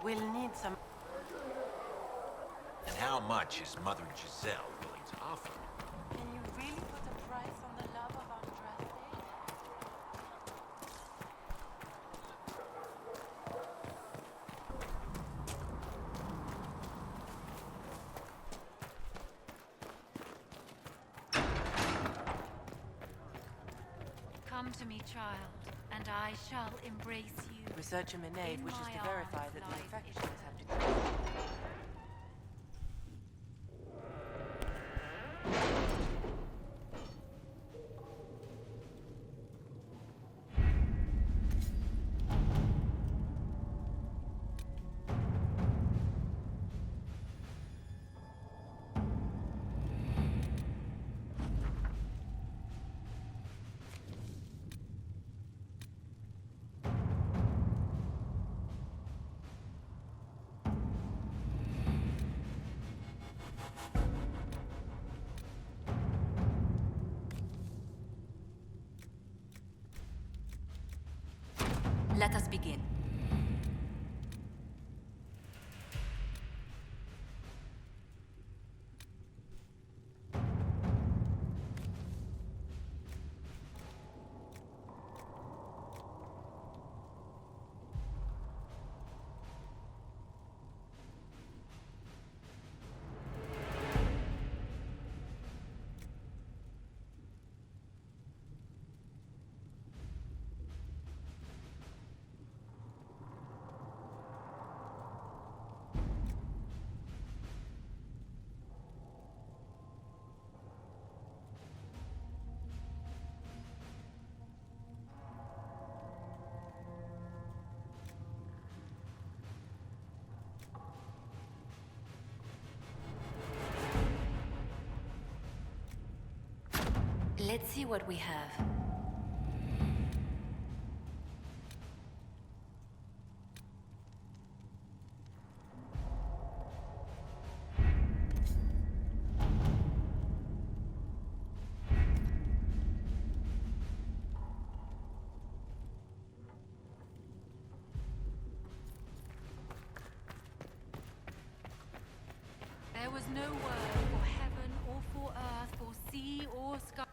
We'll need some... And how much is Mother Giselle willing to offer? Can you really put a price on the love of Andraste? Come to me, child, and I shall embrace you. Researcher Minade In wishes my to verify arms that the lies infections have decreased. Let us begin. Let's see what we have. There was no word for heaven or for earth, for sea or sky.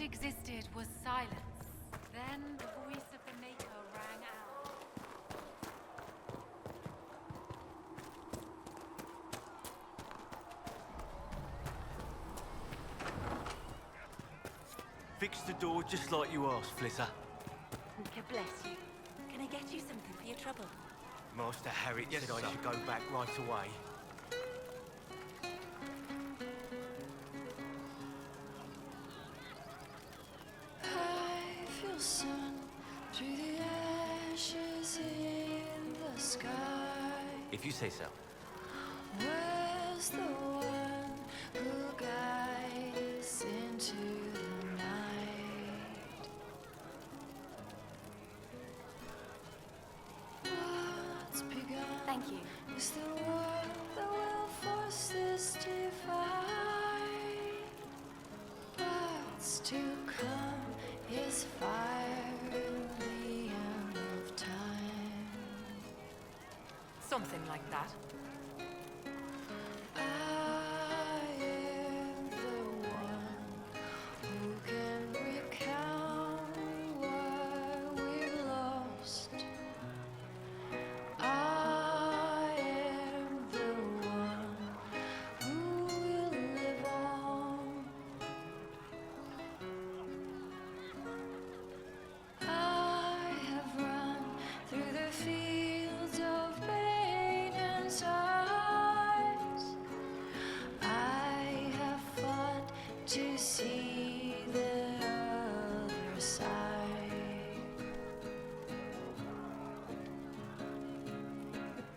existed was silence. Then the voice of the Maker rang out. Fix the door just like you asked, Flitter. God bless you. Can I get you something for your trouble? Master Harriet Yes, said I sir. should go back right away. I feel sun through the ashes in the sky. If you say so. Where's the one who guides us into the night? What's begun Thank you. is the word that will force this divide. What's to come is fire in the end of time. Something like that. I am the one who can recount what we've lost. I am the one who will live on. I have run through the fields of pain and sighs. I have fought to see the other side.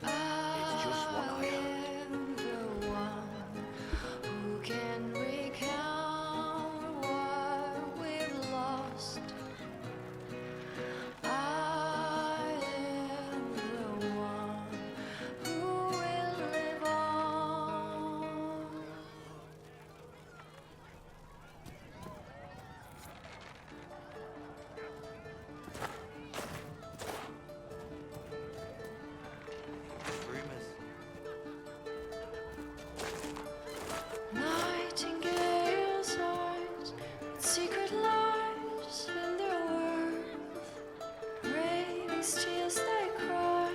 It's just what I heard. am the one who can recount what we've lost. I am the one who will live on. Rumours. Nightingale's eyes, secret lies in their worth. Raised tears they cry,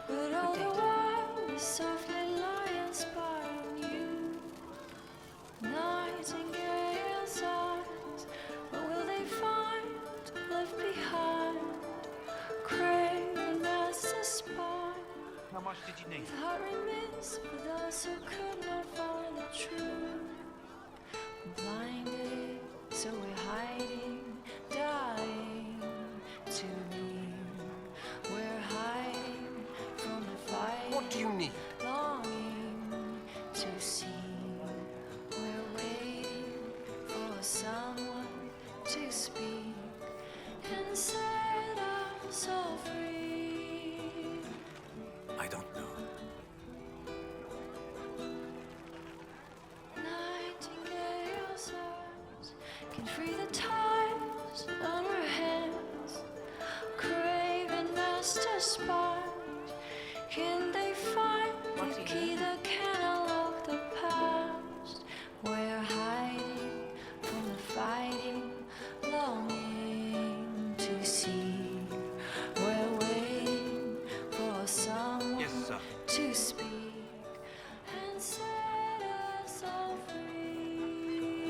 but all the while we softly lie and spy on you. Nightingale's eyes, what will they find left behind? Craving as a spy. How much did you need? Heart remains for those who could not find the truth. Blinded, so we're hiding, dying to be. We're hiding from the fight. What do you need? Longing to see. We're waiting for someone to speak and set us all free. I don't know. Nightingale's eyes can free the ties on her hands. Craving master spies, can they find What the do you key need? that can unlock the past? We're hiding from the fighting, longing to see. We're waiting for someone Yes, sir. to speak and set us all free.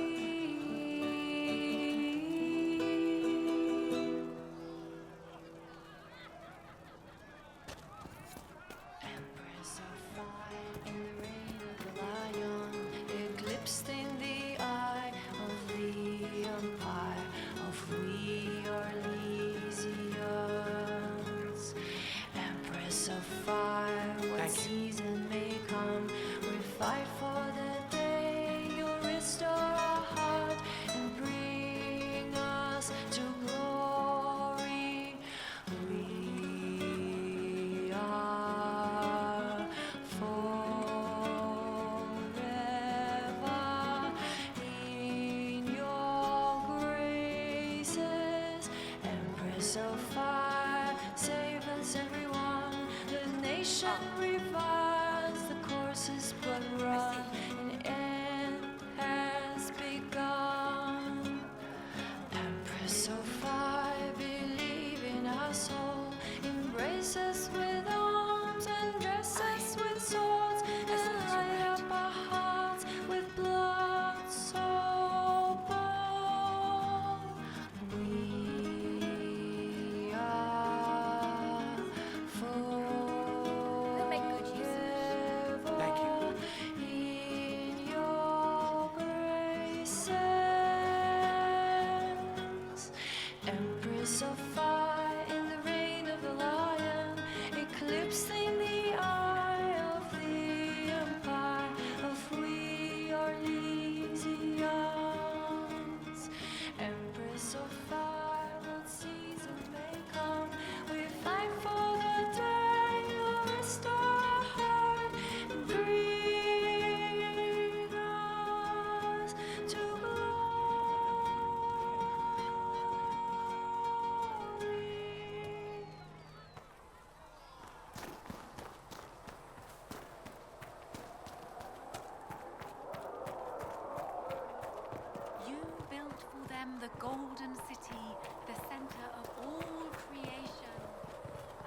them the golden city, the center of all creation.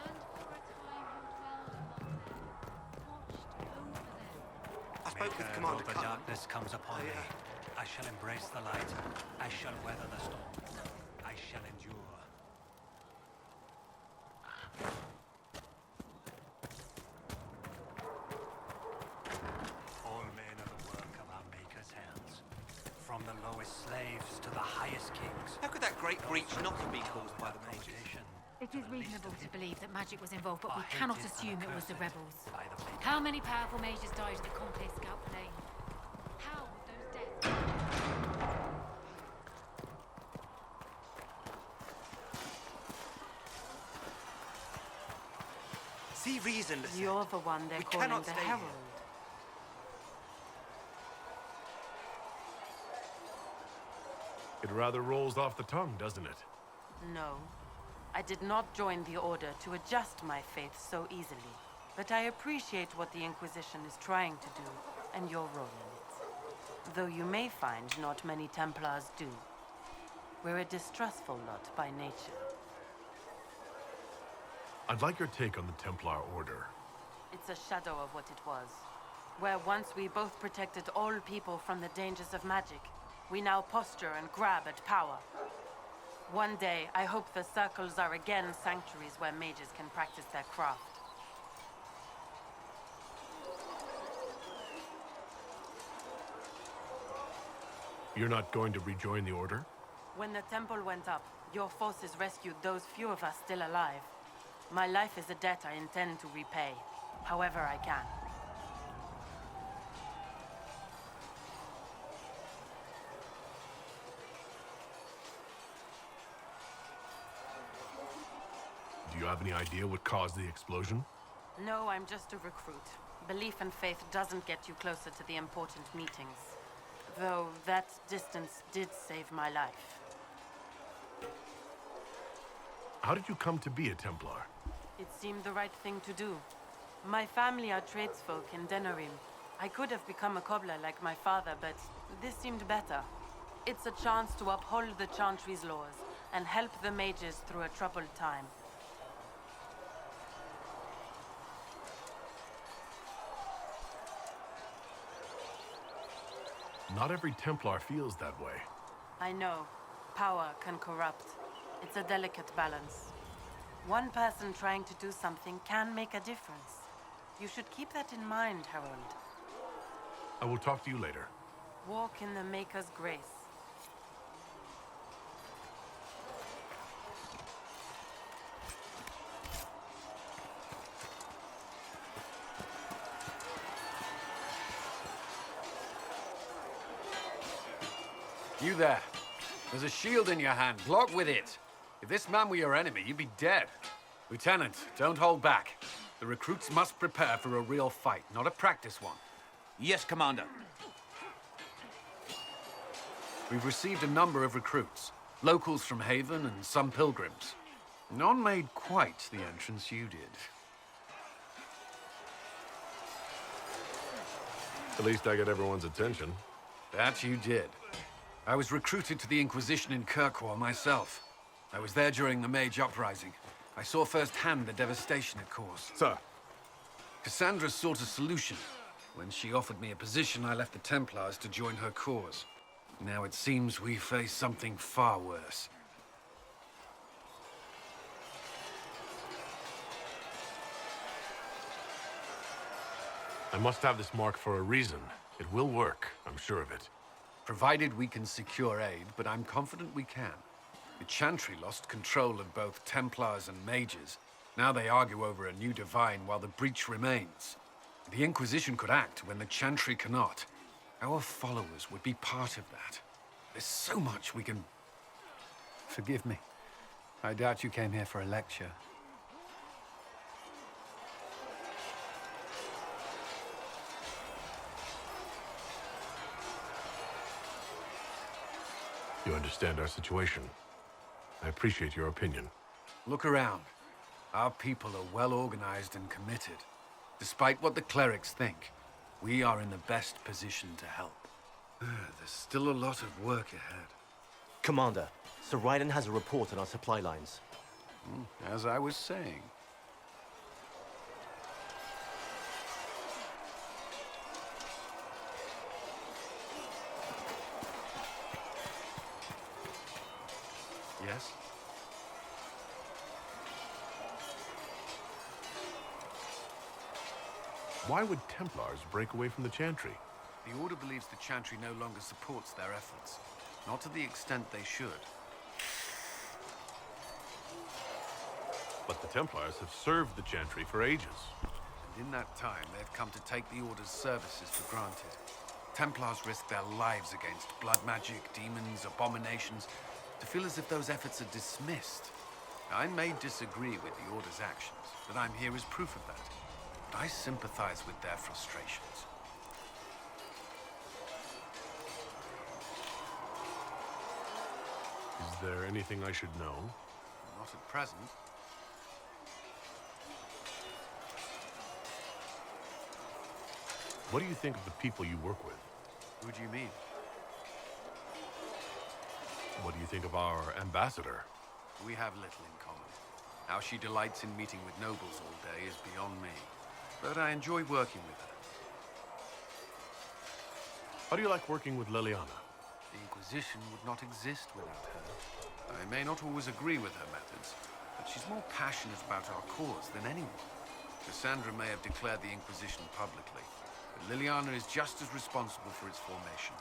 And for a time who dwelled among them, watched over them. I spoke with Maker, Commander though the Cullen. darkness comes upon me, I shall embrace the light. I shall weather the storm. I shall endure. All men are the work of our Maker's hands. From the lowest slaves to the highest kings. How could that great breach not have been caused by the mages? It is reasonable to believe that magic was involved, but we Are cannot hated assume and it was the accursed rebels. by the Maker. How many powerful mages died at the Conclave Scout Plain? How would those deaths... See reason, Lisette. You're the one they're We calling cannot the stay Herald. here. It rather rolls off the tongue, doesn't it? No. I did not join the Order to adjust my faith so easily. But I appreciate what the Inquisition is trying to do, and your role in it. Though you may find not many Templars do. We're a distrustful lot by nature. I'd like your take on the Templar Order. It's a shadow of what it was. Where once we both protected all people from the dangers of magic, we now posture and grab at power. One day, I hope the circles are again sanctuaries where mages can practice their craft. You're not going to rejoin the Order? When the temple went up, your forces rescued those few of us still alive. My life is a debt I intend to repay, however I can. Do you have any idea what caused the explosion? No, I'm just a recruit. Belief and faith doesn't get you closer to the important meetings. Though that distance did save my life. How did you come to be a Templar? It seemed the right thing to do. My family are tradesfolk in Denerim. I could have become a cobbler like my father, but this seemed better. It's a chance to uphold the Chantry's laws and help the mages through a troubled time. Not every Templar feels that way. I know. Power can corrupt. It's a delicate balance. One person trying to do something can make a difference. You should keep that in mind, Harold. I will talk to you later. Walk in the Maker's grace. You there. There's a shield in your hand. Block with it. If this man were your enemy, you'd be dead. Lieutenant, don't hold back. The recruits must prepare for a real fight, not a practice one. Yes, Commander. We've received a number of recruits. Locals from Haven and some pilgrims. None made quite the entrance you did. At least I got everyone's attention. That you did. I was recruited to the Inquisition in Kirkwall myself. I was there during the Mage Uprising. I saw firsthand the devastation it caused. Sir. Cassandra sought a solution. When she offered me a position, I left the Templars to join her cause. Now it seems we face something far worse. I must have this mark for a reason. It will work, I'm sure of it. Provided we can secure aid, but I'm confident we can. The Chantry lost control of both Templars and Mages. Now they argue over a new divine while the breach remains. The Inquisition could act when the Chantry cannot. Our followers would be part of that. There's so much we can... Forgive me. I doubt you came here for a lecture. You understand our situation. I appreciate your opinion. Look around. Our people are well organized and committed. Despite what the clerics think, we are in the best position to help. There's still a lot of work ahead. Commander, Sir Ryden has a report on our supply lines. As I was saying. Yes? Why would Templars break away from the Chantry? The Order believes the Chantry no longer supports their efforts. Not to the extent they should. But the Templars have served the Chantry for ages. And in that time, they've come to take the Order's services for granted. Templars risk their lives against blood magic, demons, abominations, to feel as if those efforts are dismissed. I may disagree with the Order's actions, but I'm here as proof of that. But I sympathize with their frustrations. Is there anything I should know? Not at present. What do you think of the people you work with? Who do you mean? What do you think of our ambassador? We have little in common. How she delights in meeting with nobles all day is beyond me. But I enjoy working with her. How do you like working with Liliana? The Inquisition would not exist without her. I may not always agree with her methods, but she's more passionate about our cause than anyone. Cassandra may have declared the Inquisition publicly, but Liliana is just as responsible for its formation.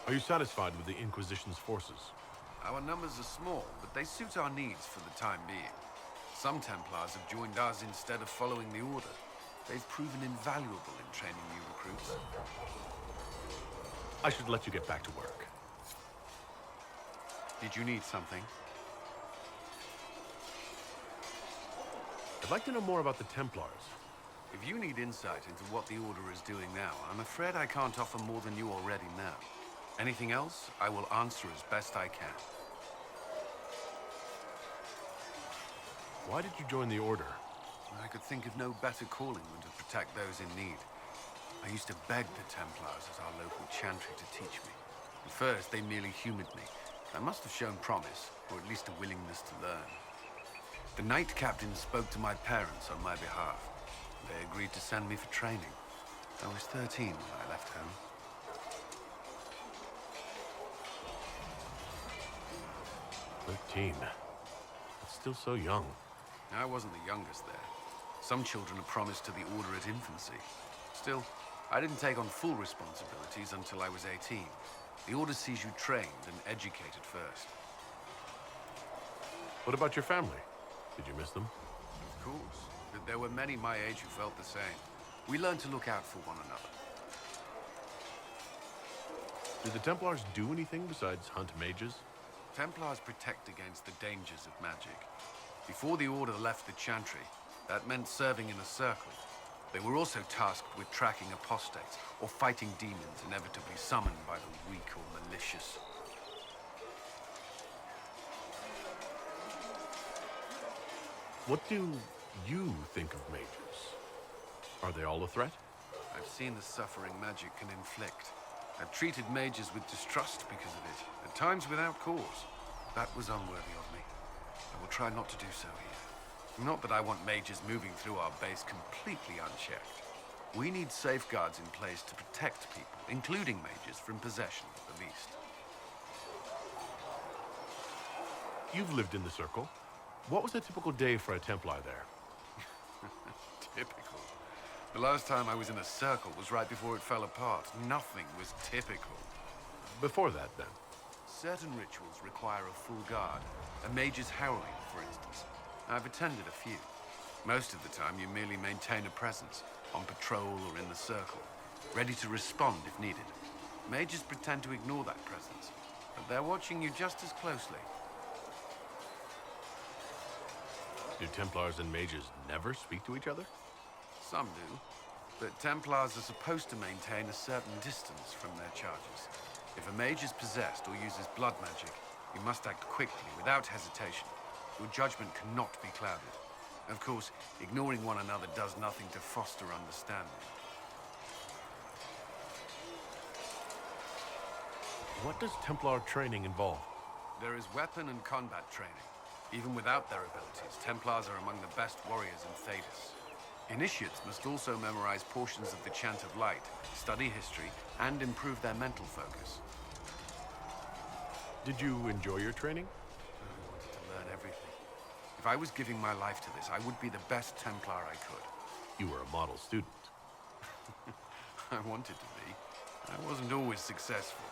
Are you satisfied with the Inquisition's forces? Our numbers are small, but they suit our needs for the time being. Some Templars have joined us instead of following the Order. They've proven invaluable in training new recruits. I should let you get back to work. Did you need something? I'd like to know more about the Templars. If you need insight into what the Order is doing now, I'm afraid I can't offer more than you already know. Anything else, I will answer as best I can. Why did you join the Order? I could think of no better calling than to protect those in need. I used to beg the Templars at our local chantry to teach me. At first, they merely humored me. I must have shown promise, or at least a willingness to learn. The Knight Captain spoke to my parents on my behalf. They agreed to send me for training. I was 13 when I left home. 13. That's still so young. I wasn't the youngest there. Some children are promised to the Order at infancy. Still, I didn't take on full responsibilities until I was 18. The Order sees you trained and educated first. What about your family? Did you miss them? Of course, but there were many my age who felt the same. We learned to look out for one another. Do the Templars do anything besides hunt mages? Templars protect against the dangers of magic. Before the Order left the Chantry, that meant serving in a circle. They were also tasked with tracking apostates or fighting demons inevitably summoned by the weak or malicious. What do you think of mages? Are they all a threat? I've seen the suffering magic can inflict. I've treated mages with distrust because of it, at times without cause. That was unworthy of me. I will try not to do so here. Not that I want mages moving through our base completely unchecked. We need safeguards in place to protect people, including mages, from possession at the least. You've lived in the Circle. What was a typical day for a Templar there? Typical. The last time I was in a circle was right before it fell apart. Nothing was typical. Before that, then? Certain rituals require a full guard. A mage's heralding, for instance. I've attended a few. Most of the time, you merely maintain a presence, on patrol or in the circle, ready to respond if needed. Mages pretend to ignore that presence, but they're watching you just as closely. Do Templars and mages never speak to each other? Some do, but Templars are supposed to maintain a certain distance from their charges. If a mage is possessed or uses blood magic, you must act quickly, without hesitation. Your judgment cannot be clouded. Of course, ignoring one another does nothing to foster understanding. What does Templar training involve? There is weapon and combat training. Even without their abilities, Templars are among the best warriors in Thedas. Initiates must also memorize portions of the Chant of Light, study history, and improve their mental focus. Did you enjoy your training? I wanted to learn everything. If I was giving my life to this, I would be the best Templar I could. You were a model student. I wanted to be. I wasn't always successful.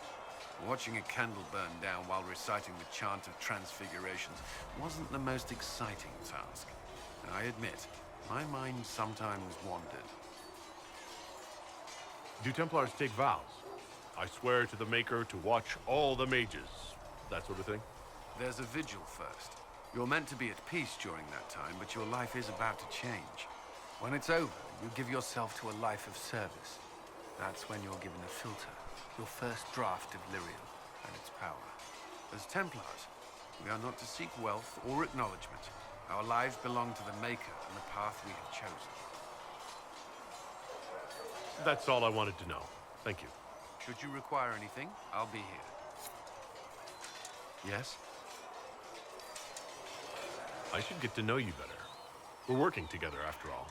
Watching a candle burn down while reciting the Chant of Transfigurations wasn't the most exciting task. And I admit, my mind sometimes wandered. Do Templars take vows? I swear to the Maker to watch all the mages. That sort of thing? There's a vigil first. You're meant to be at peace during that time, but your life is about to change. When it's over, you give yourself to a life of service. That's when you're given a filter, your first draft of Lyrium and its power. As Templars, we are not to seek wealth or acknowledgement. Our lives belong to the Maker and the path we have chosen. That's all I wanted to know. Thank you. Should you require anything, I'll be here. Yes? I should get to know you better. We're working together after all.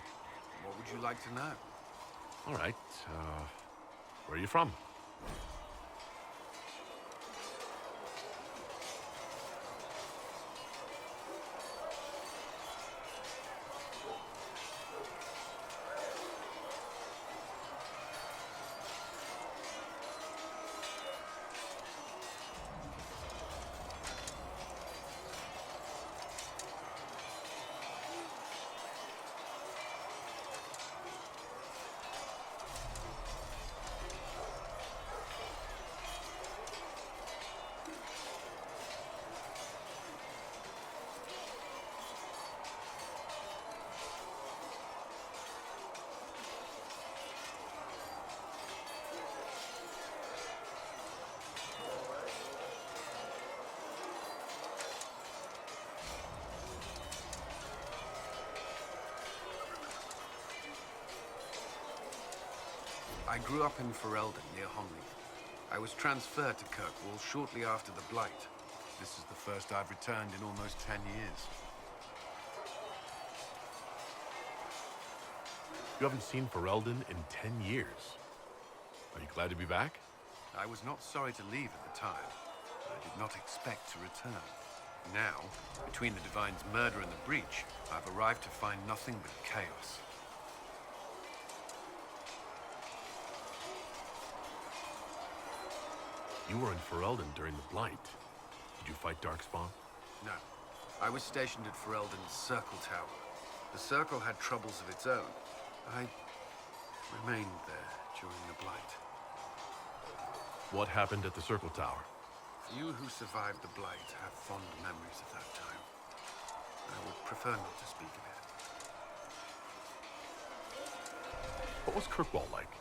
What would you like to know? All right, where are you from? I grew up in Ferelden, near Honley. I was transferred to Kirkwall shortly after the Blight. This is the first I've returned in almost 10 years. You haven't seen Ferelden in 10 years. Are you glad to be back? I was not sorry to leave at the time. I did not expect to return. Now, between the Divine's murder and the breach, I've arrived to find nothing but chaos. You were in Ferelden during the Blight. Did you fight Darkspawn? No. I was stationed at Ferelden's Circle Tower. The Circle had troubles of its own. I remained there during the Blight. What happened at the Circle Tower? Few who survived the Blight have fond memories of that time. I would prefer not to speak of it. What was Kirkwall like?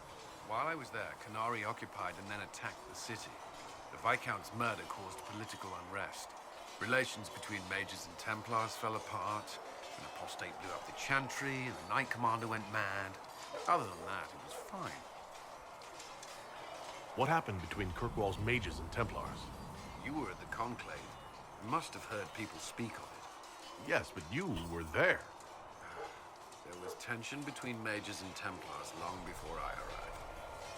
While I was there, Canary occupied and then attacked the city. The Viscount's murder caused political unrest. Relations between mages and Templars fell apart. An apostate blew up the Chantry, and the Knight Commander went mad. Other than that, it was fine. What happened between Kirkwall's mages and Templars? You were at the Conclave. You must have heard people speak of it. Yes, but you were there. There was tension between mages and Templars long before I arrived.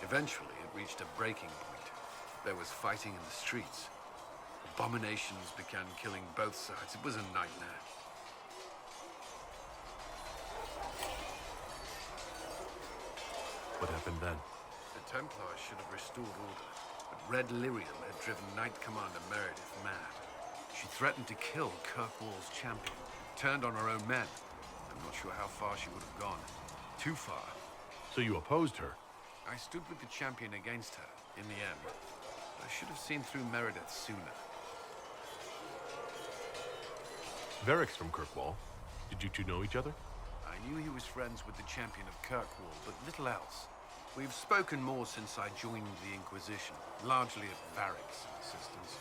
Eventually, it reached a breaking point. There was fighting in the streets. Abominations began killing both sides. It was a nightmare. What happened then? The Templars should have restored order, but Red Lyrium had driven Knight Commander Meredith mad. She threatened to kill Kirkwall's champion, turned on her own men. I'm not sure how far she would have gone. Too far. So you opposed her? I stood with the champion against her, in the end. I should have seen through Meredith sooner. Varric's from Kirkwall. Did you two know each other? I knew he was friends with the champion of Kirkwall, but little else. We've spoken more since I joined the Inquisition, largely at Varric's insistence.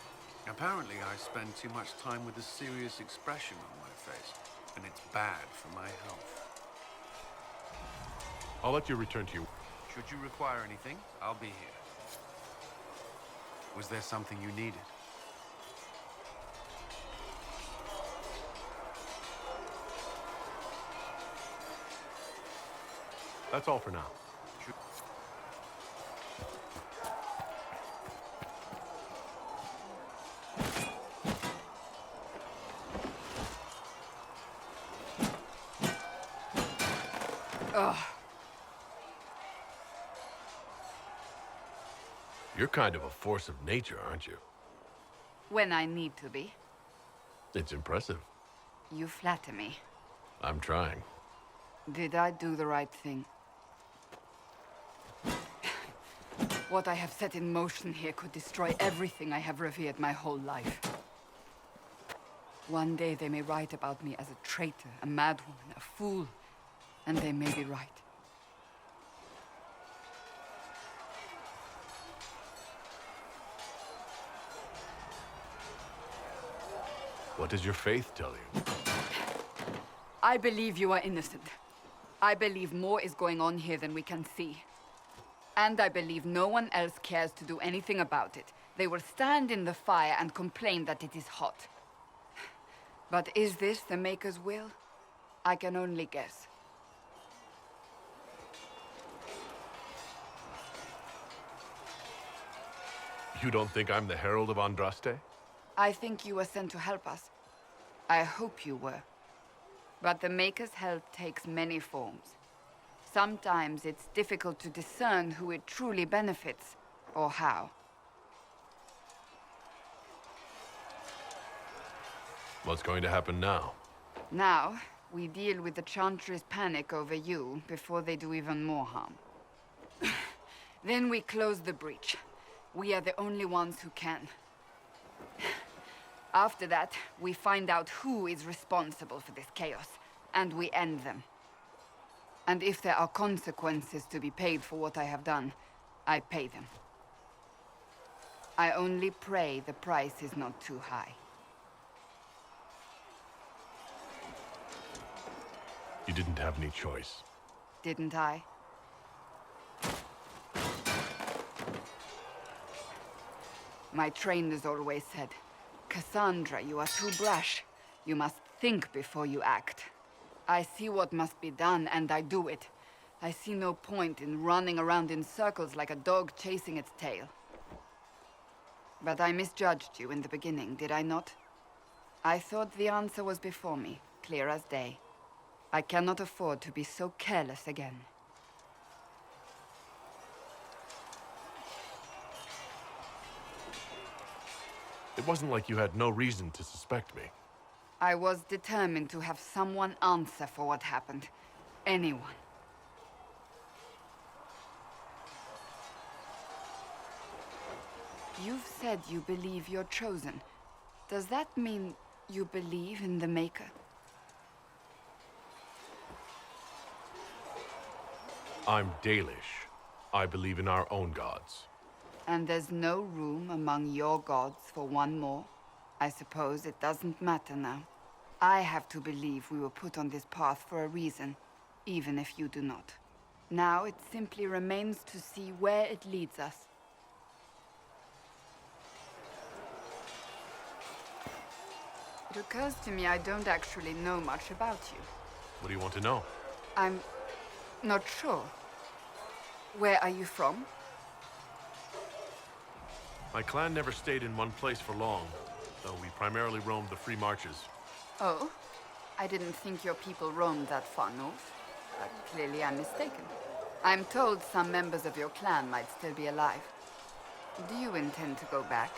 Apparently, I spend too much time with a serious expression on my face, and it's bad for my health. I'll let you return to your... Should you require anything, I'll be here. Was there something you needed? That's all for now. You're kind of a force of nature, aren't you? When I need to be. It's impressive. You flatter me. I'm trying. Did I do the right thing? What I have set in motion here could destroy everything I have revered my whole life. One day they may write about me as a traitor, a madwoman, a fool, and they may be right. What does your faith tell you? I believe you are innocent. I believe more is going on here than we can see. And I believe no one else cares to do anything about it. They will stand in the fire and complain that it is hot. But is this the Maker's will? I can only guess. You don't think I'm the Herald of Andraste? I think you were sent to help us. I hope you were. But the Maker's help takes many forms. Sometimes it's difficult to discern who it truly benefits, or how. What's going to happen now? Now, we deal with the Chantry's panic over you before they do even more harm. Then we close the breach. We are the only ones who can. After that, we find out who is responsible for this chaos, and we end them. And if there are consequences to be paid for what I have done, I pay them. I only pray the price is not too high. You didn't have any choice. Didn't I? My trainers always said, Cassandra, you are too brash. You must think before you act. I see what must be done, and I do it. I see no point in running around in circles like a dog chasing its tail. But I misjudged you in the beginning, did I not? I thought the answer was before me, clear as day. I cannot afford to be so careless again. It wasn't like you had no reason to suspect me. I was determined to have someone answer for what happened. Anyone. You've said you believe you're chosen. Does that mean you believe in the Maker? I'm Dalish. I believe in our own gods. And there's no room among your gods for one more? I suppose it doesn't matter now. I have to believe we were put on this path for a reason, even if you do not. Now it simply remains to see where it leads us. It occurs to me I don't actually know much about you. What do you want to know? I'm not sure. Where are you from? My clan never stayed in one place for long, though we primarily roamed the free marches. Oh? I didn't think your people roamed that far north. But clearly I'm mistaken. I'm told some members of your clan might still be alive. Do you intend to go back?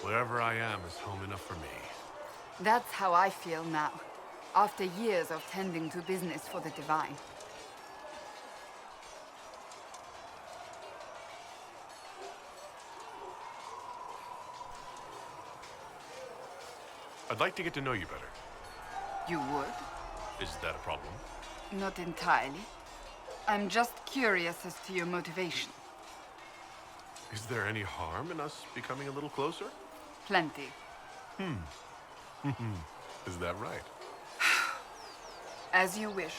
Wherever I am is home enough for me. That's how I feel now, after years of tending to business for the Divine. I'd like to get to know you better. You would? Is that a problem? Not entirely. I'm just curious as to your motivation. Is there any harm in us becoming a little closer? Plenty. Is that right? As you wish.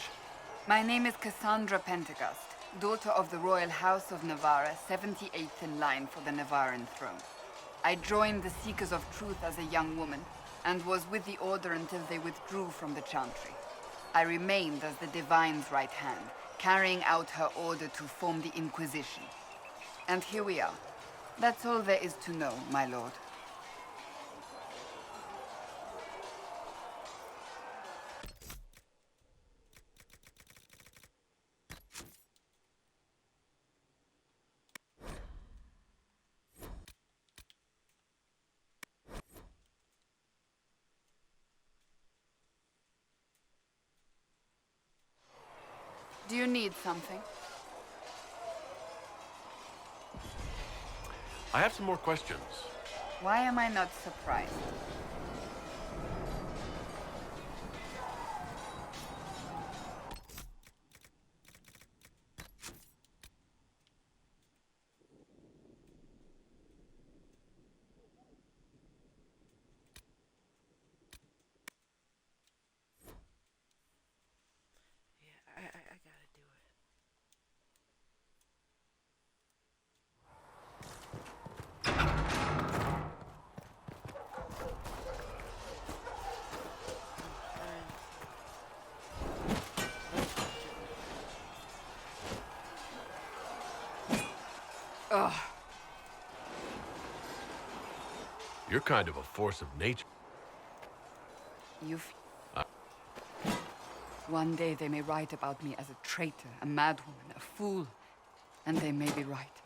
My name is Cassandra Pentegast, daughter of the Royal House of Navarra, 78th in line for the Navarran throne. I joined the Seekers of Truth as a young woman, and was with the Order until they withdrew from the Chantry. I remained as the Divine's right hand, carrying out her order to form the Inquisition. And here we are. That's all there is to know, my lord. Do you need something? I have some more questions. Why am I not surprised? I gotta do it. Ugh. You're kind of a force of nature. You've... One day they may write about me as a traitor, a madwoman, a fool, and they may be right.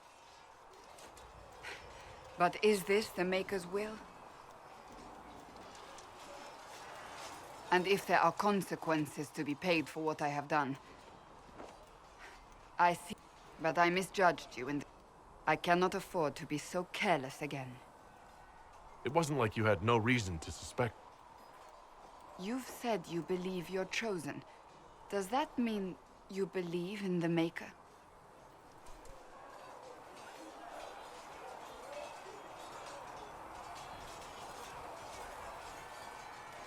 But is this the Maker's will? And if there are consequences to be paid for what I have done, I see. But I misjudged you, and I cannot afford to be so careless again. It wasn't like you had no reason to suspect. You've said you believe you're chosen. Does that mean you believe in the Maker?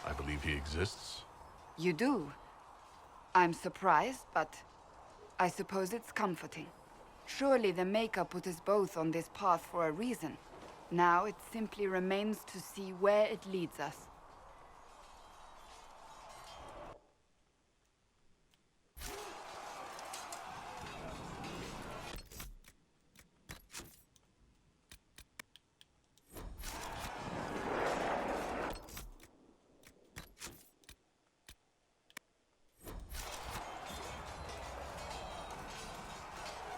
I believe he exists. You do? I'm surprised, but I suppose it's comforting. Surely the Maker put us both on this path for a reason. Now it simply remains to see where it leads us.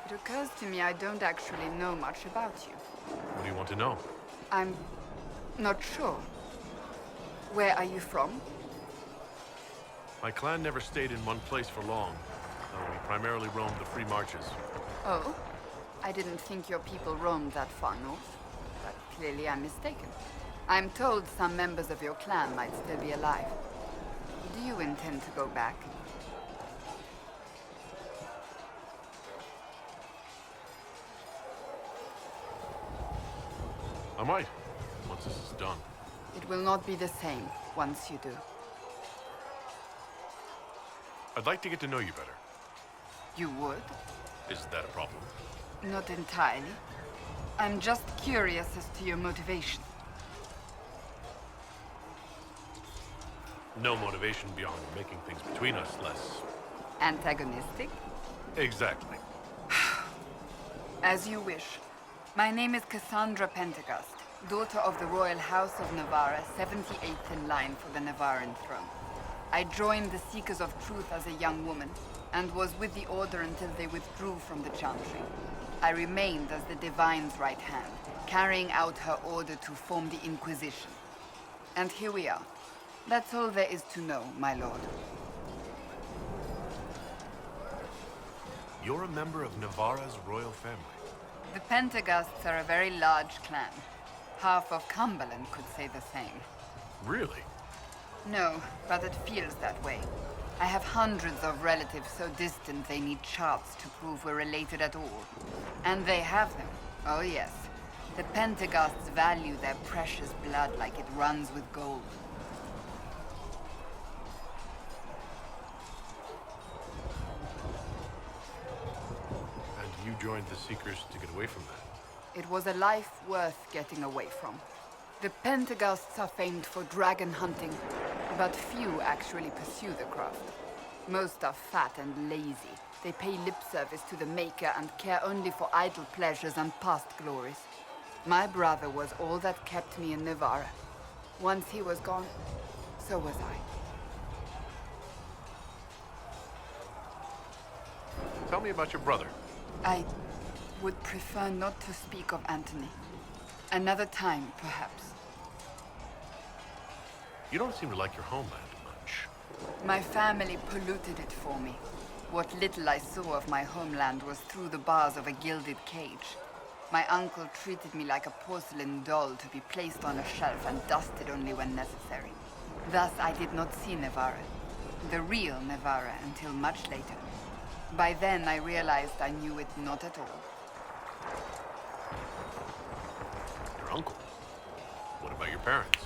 It occurs to me I don't actually know much about you. What do you want to know? I'm not sure. Where are you from? My clan never stayed in one place for long. We primarily roamed the free marches. Oh? I didn't think your people roamed that far north. But clearly I'm mistaken. I'm told some members of your clan might still be alive. Do you intend to go back? I might, once this is done. It will not be the same once you do. I'd like to get to know you better. You would? Is that a problem? Not entirely. I'm just curious as to your motivation. No motivation beyond making things between us less... Antagonistic? Exactly. As you wish. My name is Cassandra Pentegast, daughter of the Royal House of Navarra, 78th in line for the Navarran throne. I joined the Seekers of Truth as a young woman, and was with the Order until they withdrew from the Chantry. I remained as the Divine's right hand, carrying out her order to form the Inquisition. And here we are. That's all there is to know, my lord. You're a member of Navarra's royal family. The Pentegasts are a very large clan. Half of Cumberland could say the same. Really? No, but it feels that way. I have hundreds of relatives so distant they need charts to prove we're related at all. And they have them. Oh yes. The Pentaghasts value their precious blood like it runs with gold. And you joined the Seekers to get away from that. It was a life worth getting away from. The Pentaghasts are famed for dragon hunting, but few actually pursue the craft. Most are fat and lazy. They pay lip service to the Maker and care only for idle pleasures and past glories. My brother was all that kept me in Navarra. Once he was gone, so was I. Tell me about your brother. I would prefer not to speak of Anthony. Another time, perhaps. You don't seem to like your homeland much. My family polluted it for me. What little I saw of my homeland was through the bars of a gilded cage. My uncle treated me like a porcelain doll to be placed on a shelf and dusted only when necessary. Thus, I did not see Navarra, the real Navarra, until much later. By then, I realized I knew it not at all. Your uncle? What about your parents?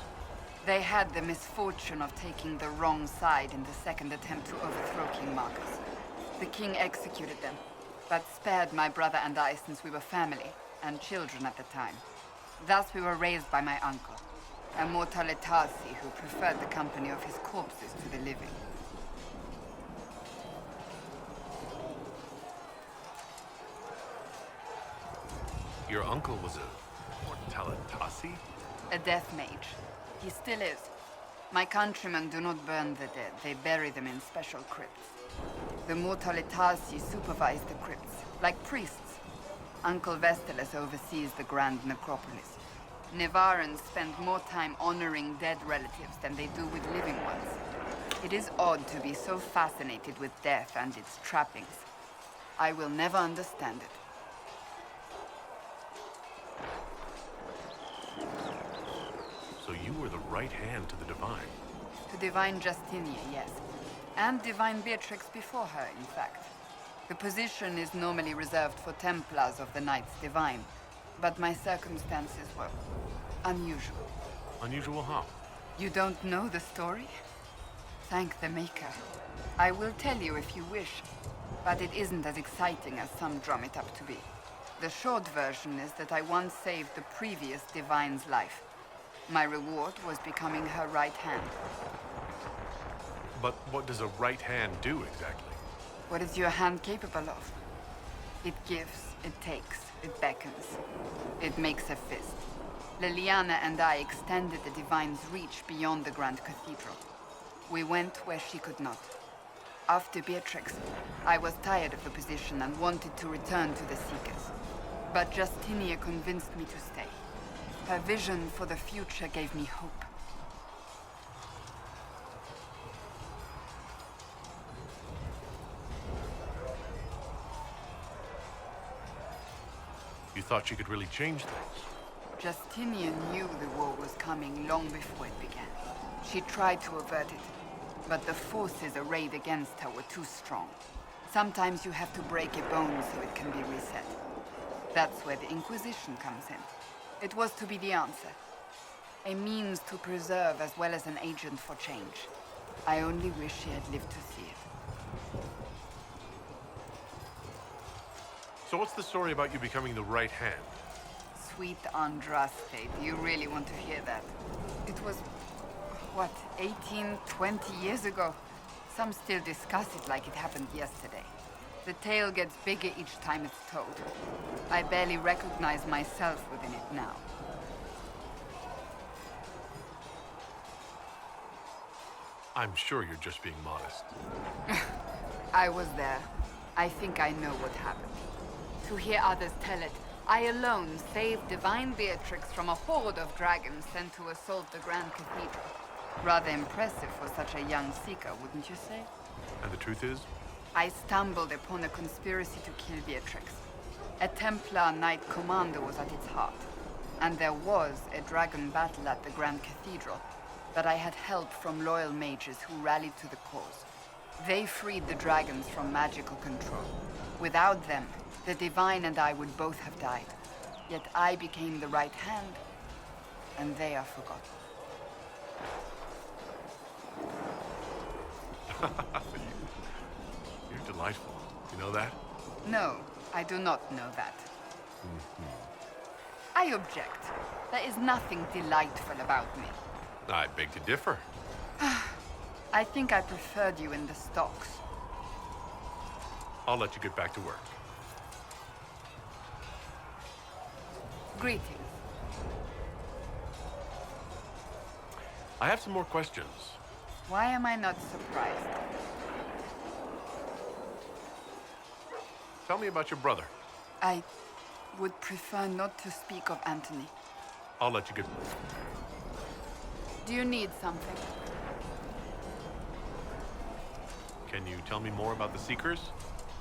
They had the misfortune of taking the wrong side in the second attempt to overthrow King Marcus. The king executed them, but spared my brother and I since we were family, and children at the time. Thus we were raised by my uncle, a Mortalitasi who preferred the company of his corpses to the living. Your uncle was a Mortalitasi? A death mage. He still is. My countrymen do not burn the dead, they bury them in special crypts. The Mortalitasi supervise the crypts, like priests. Uncle Vestalis oversees the grand necropolis. Nevarans spend more time honoring dead relatives than they do with living ones. It is odd to be so fascinated with death and its trappings. I will never understand it. So you were the right hand to the Divine. To Divine Justinia, yes. And Divine Beatrix before her, in fact. The position is normally reserved for Templars of the Knights Divine, but my circumstances were unusual. Unusual how? You don't know the story? Thank the Maker. I will tell you if you wish, but it isn't as exciting as some drum it up to be. The short version is that I once saved the previous Divine's life. My reward was becoming her right hand. But what does a right hand do exactly? What is your hand capable of? It gives, it takes, it beckons. It makes a fist. Liliana and I extended the Divine's reach beyond the Grand Cathedral. We went where she could not. After Beatrix, I was tired of the position and wanted to return to the Seekers. But Justinia convinced me to stay. Her vision for the future gave me hope. You thought she could really change things? Justinia knew the war was coming long before it began. She tried to avert it, but the forces arrayed against her were too strong. Sometimes you have to break a bone so it can be reset. That's where the Inquisition comes in. It was to be the answer. A means to preserve as well as an agent for change. I only wish she had lived to see it. So what's the story about you becoming the right hand? Sweet Andraste, do you really want to hear that? It was, what, 18, 20 years ago? Some still discuss it like it happened yesterday. The tale gets bigger each time it's told. I barely recognize myself within it now. I'm sure you're just being modest. I was there. I think I know what happened. To hear others tell it, I alone saved Divine Beatrix from a horde of dragons sent to assault the Grand Cathedral. Rather impressive for such a young seeker, wouldn't you say? And the truth is? I stumbled upon a conspiracy to kill Beatrix. A Templar Knight Commander was at its heart. And there was a dragon battle at the Grand Cathedral, but I had help from loyal mages who rallied to the cause. They freed the dragons from magical control. Without them, the Divine and I would both have died. Yet I became the right hand, and they are forgotten. You're delightful. You know that? No, I do not know that. I object. There is nothing delightful about me. I beg to differ. I think I preferred you in the stocks. I'll let you get back to work. Greetings. I have some more questions. Why am I not surprised? Tell me about your brother. I would prefer not to speak of Anthony. I'll let you get... Do you need something? Can you tell me more about the Seekers?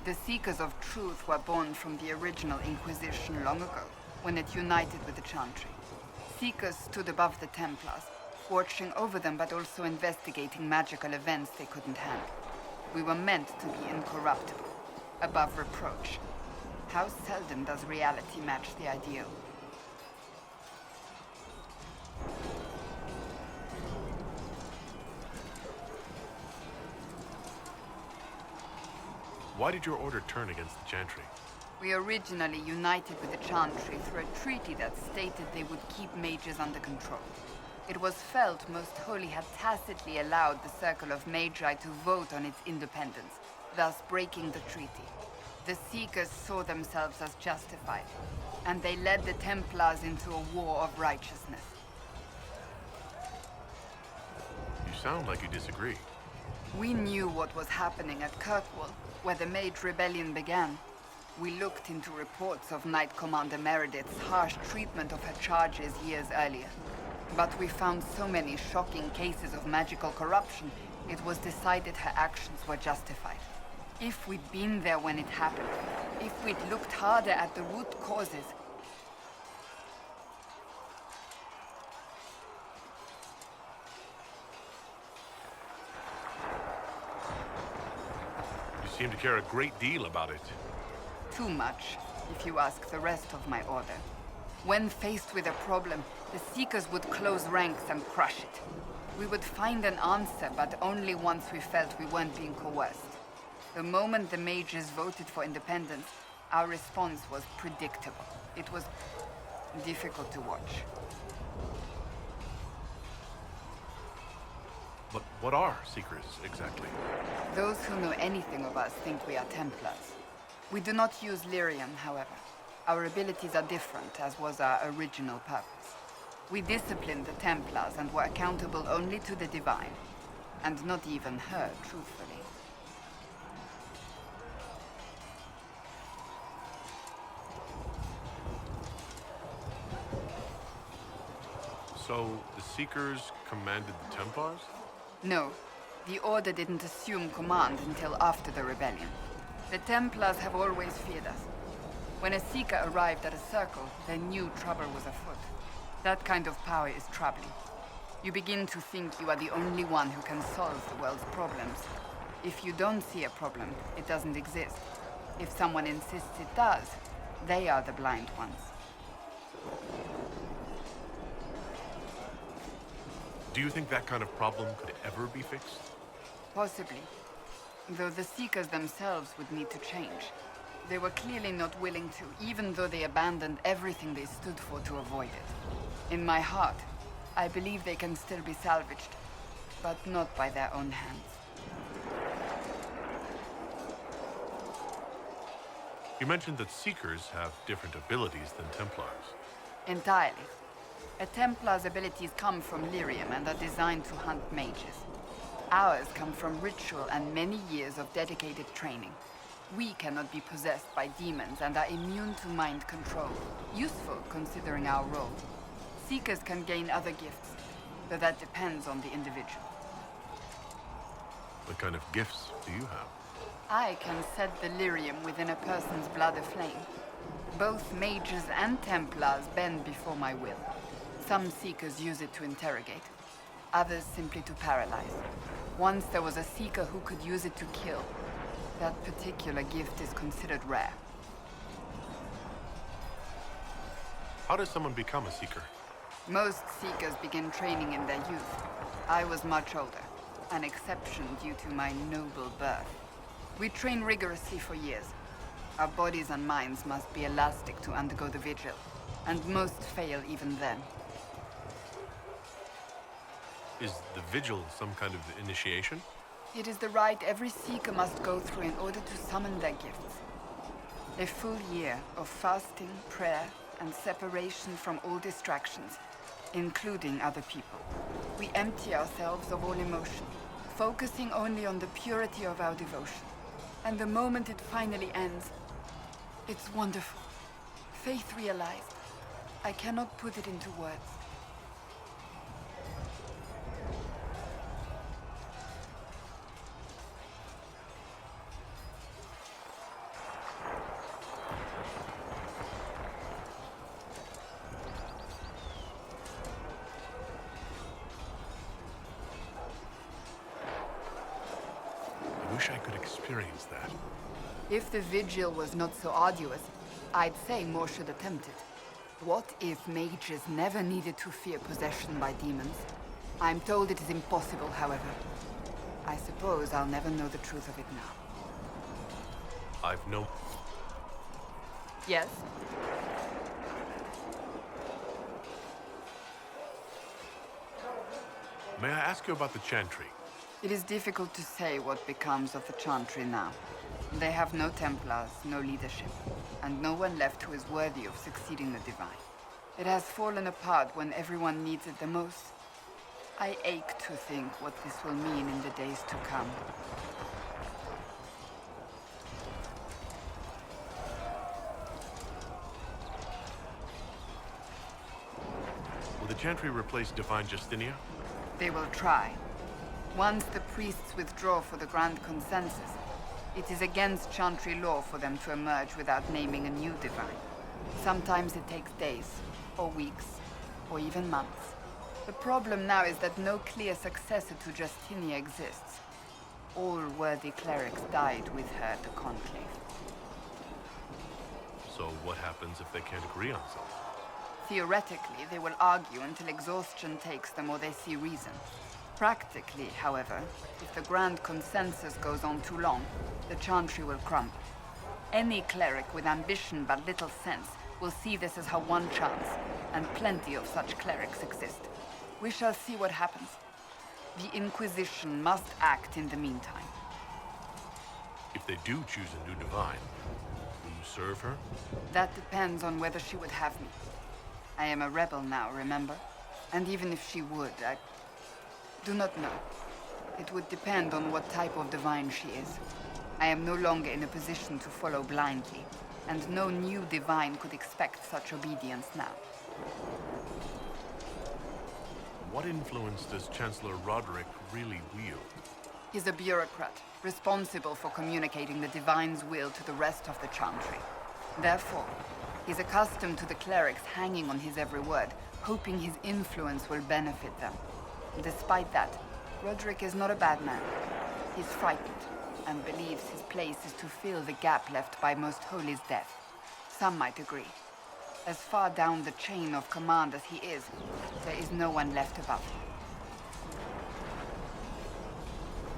The Seekers of Truth were born from the original Inquisition long ago, when it united with the Chantry. Seekers stood above the Templars, watching over them but also investigating magical events they couldn't handle. We were meant to be incorruptible, above reproach. How seldom does reality match the ideal? Why did your order turn against the Chantry? We originally united with the Chantry through a treaty that stated they would keep mages under control. It was felt Most Holy had tacitly allowed the Circle of Magi to vote on its independence, thus breaking the treaty. The Seekers saw themselves as justified, and they led the Templars into a war of righteousness. You sound like you disagree. We knew what was happening at Kirkwall, where the Mage Rebellion began. We looked into reports of Knight Commander Meredith's harsh treatment of her charges years earlier. But we found so many shocking cases of magical corruption, it was decided her actions were justified. If we'd been there when it happened, if we'd looked harder at the root causes, You seem to care a great deal about it. too much, if you ask the rest of my order. When faced with a problem, the Seekers would close ranks and crush it. We would find an answer, but only once we felt we weren't being coerced. The moment the mages voted for independence, our response was predictable. It was difficult to watch. But what are Seekers, exactly? Those who know anything of us think we are Templars. We do not use lyrium, however. Our abilities are different, as was our original purpose. We disciplined the Templars and were accountable only to the Divine. And not even her, truthfully. So, the Seekers commanded the Templars? No, the Order didn't assume command until after the rebellion. The Templars have always feared us. When a Seeker arrived at a circle, they knew trouble was afoot. That kind of power is troubling. You begin to think you are the only one who can solve the world's problems. If you don't see a problem, it doesn't exist. If someone insists it does, they are the blind ones. Do you think that kind of problem could ever be fixed? Possibly. Though the Seekers themselves would need to change. They were clearly not willing to, even though they abandoned everything they stood for to avoid it. In my heart, I believe they can still be salvaged, but not by their own hands. You mentioned that Seekers have different abilities than Templars. Entirely. A Templar's abilities come from lyrium and are designed to hunt mages. Ours come from ritual and many years of dedicated training. We cannot be possessed by demons and are immune to mind control. Useful, considering our role. Seekers can gain other gifts, though that depends on the individual. What kind of gifts do you have? I can set the lyrium within a person's blood aflame. Both mages and Templars bend before my will. Some Seekers use it to interrogate, others simply to paralyze. Once there was a Seeker who could use it to kill. That particular gift is considered rare. How does someone become a Seeker? Most Seekers begin training in their youth. I was much older, an exception due to my noble birth. We train rigorously for years. Our bodies and minds must be elastic to undergo the vigil, and most fail even then. Is the vigil some kind of initiation? It is the rite every Seeker must go through in order to summon their gifts. A full year of fasting, prayer, and separation from all distractions, including other people. We empty ourselves of all emotion, focusing only on the purity of our devotion. And the moment it finally ends, it's wonderful. Faith realized. I cannot put it into words. I wish I could experience that. If the vigil was not so arduous, I'd say more should attempt it. What if mages never needed to fear possession by demons? I'm told it is impossible, however. I suppose I'll never know the truth of it now. I've no... Yes? May I ask you about the Chantry? It is difficult to say what becomes of the Chantry now. They have no Templars, no leadership, and no one left who is worthy of succeeding the Divine. It has fallen apart when everyone needs it the most. I ache to think what this will mean in the days to come. Will the Chantry replace Divine Justinia? They will try. Once the priests withdraw for the Grand Consensus, it is against Chantry law for them to emerge without naming a new Divine. Sometimes it takes days, or weeks, or even months. The problem now is that no clear successor to Justinia exists. All worthy clerics died with her at the Conclave. So what happens if they can't agree on something? Theoretically, they will argue until exhaustion takes them or they see reason. Practically, however, if the Grand Consensus goes on too long, the Chantry will crumble. Any cleric with ambition but little sense will see this as her one chance, and plenty of such clerics exist. We shall see what happens. The Inquisition must act in the meantime. If they do choose a new Divine, will you serve her? That depends on whether she would have me. I am a rebel now, remember? And even if she would, I do not know. It would depend on what type of Divine she is. I am no longer in a position to follow blindly, and no new Divine could expect such obedience now. What influence does Chancellor Roderick really wield? He's a bureaucrat, responsible for communicating the Divine's will to the rest of the Chantry. Therefore, he's accustomed to the clerics hanging on his every word, hoping his influence will benefit them. Despite that, Roderick is not a bad man. He's frightened, and believes his place is to fill the gap left by Most Holy's death. Some might agree. As far down the chain of command as he is, there is no one left above him.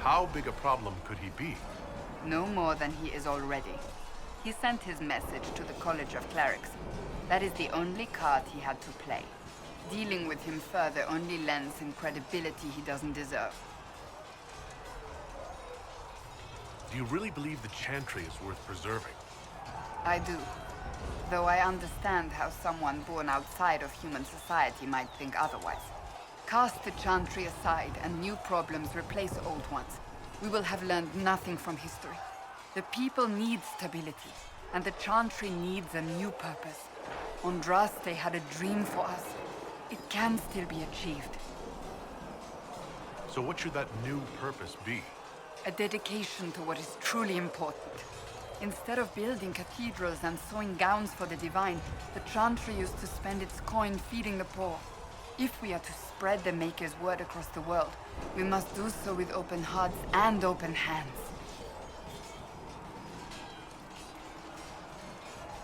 How big a problem could he be? No more than he is already. He sent his message to the College of Clerics. That is the only card he had to play. Dealing with him further only lends him credibility he doesn't deserve. Do you really believe the Chantry is worth preserving? I do. Though I understand how someone born outside of human society might think otherwise. Cast the Chantry aside and new problems replace old ones. We will have learned nothing from history. The people need stability, and the Chantry needs a new purpose. Andraste had a dream for us. It can still be achieved. So what should that new purpose be? A dedication to what is truly important. Instead of building cathedrals and sewing gowns for the Divine, the Chantry used to spend its coin feeding the poor. If we are to spread the Maker's word across the world, we must do so with open hearts and open hands.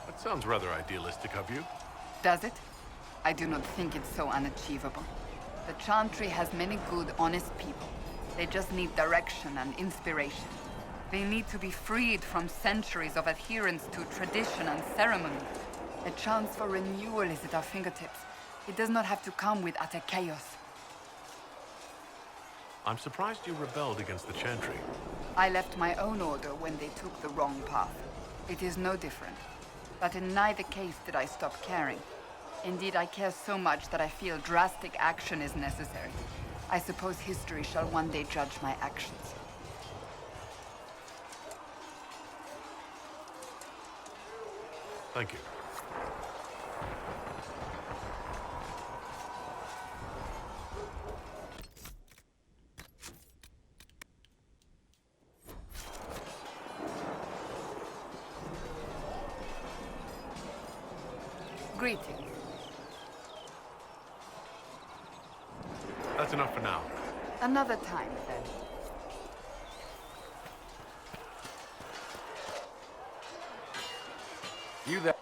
That sounds rather idealistic of you. Does it? I do not think it's so unachievable. The Chantry has many good, honest people. They just need direction and inspiration. They need to be freed from centuries of adherence to tradition and ceremony. A chance for renewal is at our fingertips. It does not have to come with utter chaos. I'm surprised you rebelled against the Chantry. I left my own order when they took the wrong path. It is no different. But in neither case did I stop caring. Indeed, I care so much that I feel drastic action is necessary. I suppose history shall one day judge my actions. Thank you. Greetings. That's enough for now. Another time, then. You there?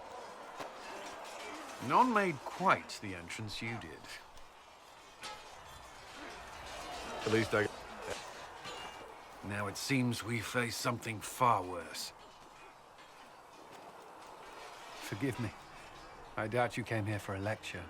None made quite the entrance you did. At least I... Now it seems we face something far worse. Forgive me. I doubt you came here for a lecture.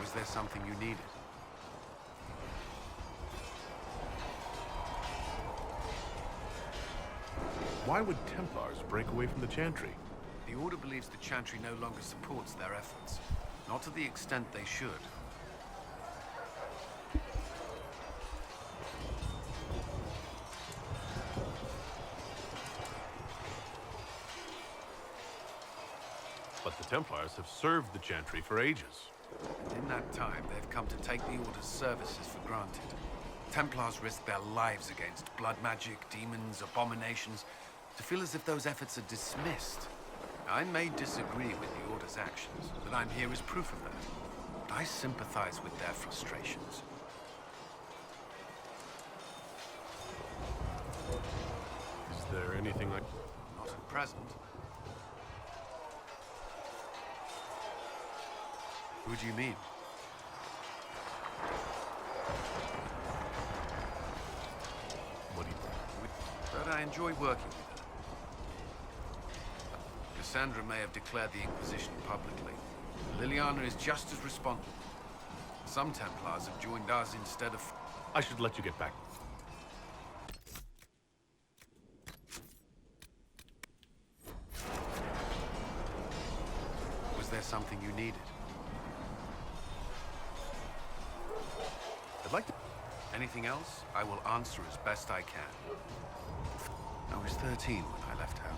Was there something you needed? Why would Templars break away from the Chantry? The Order believes the Chantry no longer supports their efforts. Not to the extent they should. But the Templars have served the Chantry for ages. In that time, they've come to take the Order's services for granted. Templars risk their lives against blood magic, demons, abominations, to feel as if those efforts are dismissed. I may disagree with the Order's actions, but I'm here as proof of that. I sympathize with their frustrations. Is there anything like... Not at present. Who do you mean? What do you... But I enjoy working with her. Cassandra may have declared the Inquisition publicly. Liliana is just as responsible. Some Templars have joined us instead of... I should let you get back. Was there something you needed? I'd like to... Anything else? I will answer as best I can. I was 13 when I left home.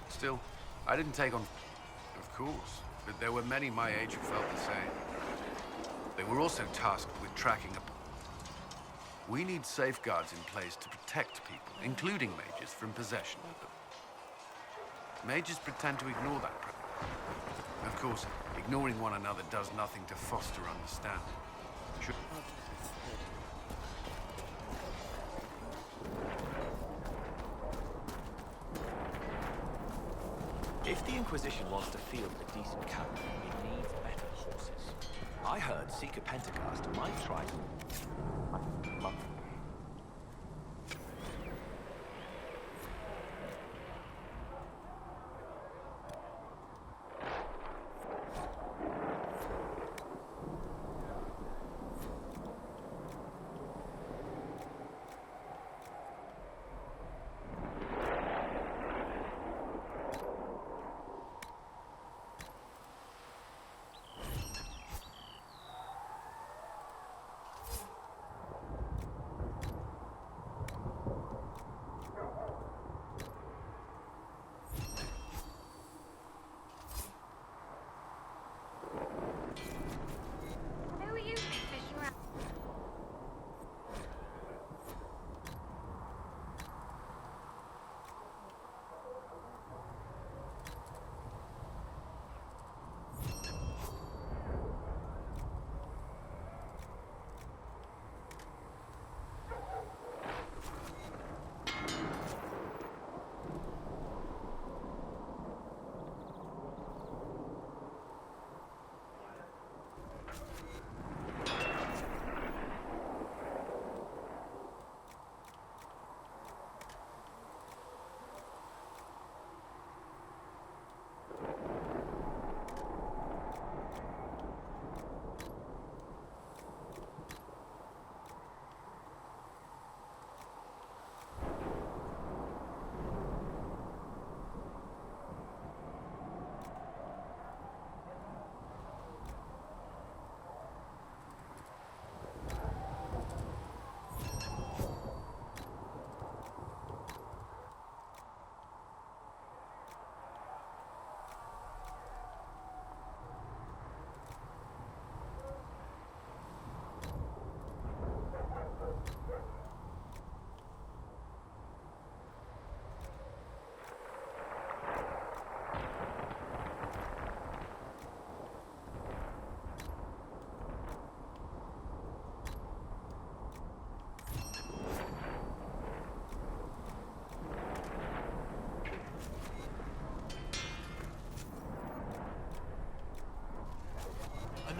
Still, I didn't take on... Of course, but there were many my age who felt the same. They were also tasked with tracking up. We need safeguards in place to protect people, including mages, from possession. Mages pretend to ignore that. Of course, ignoring one another does nothing to foster understanding. Should... If the Inquisition wants to field a decent cavalry, it needs better horses. I heard Seeker Pentagast might try to...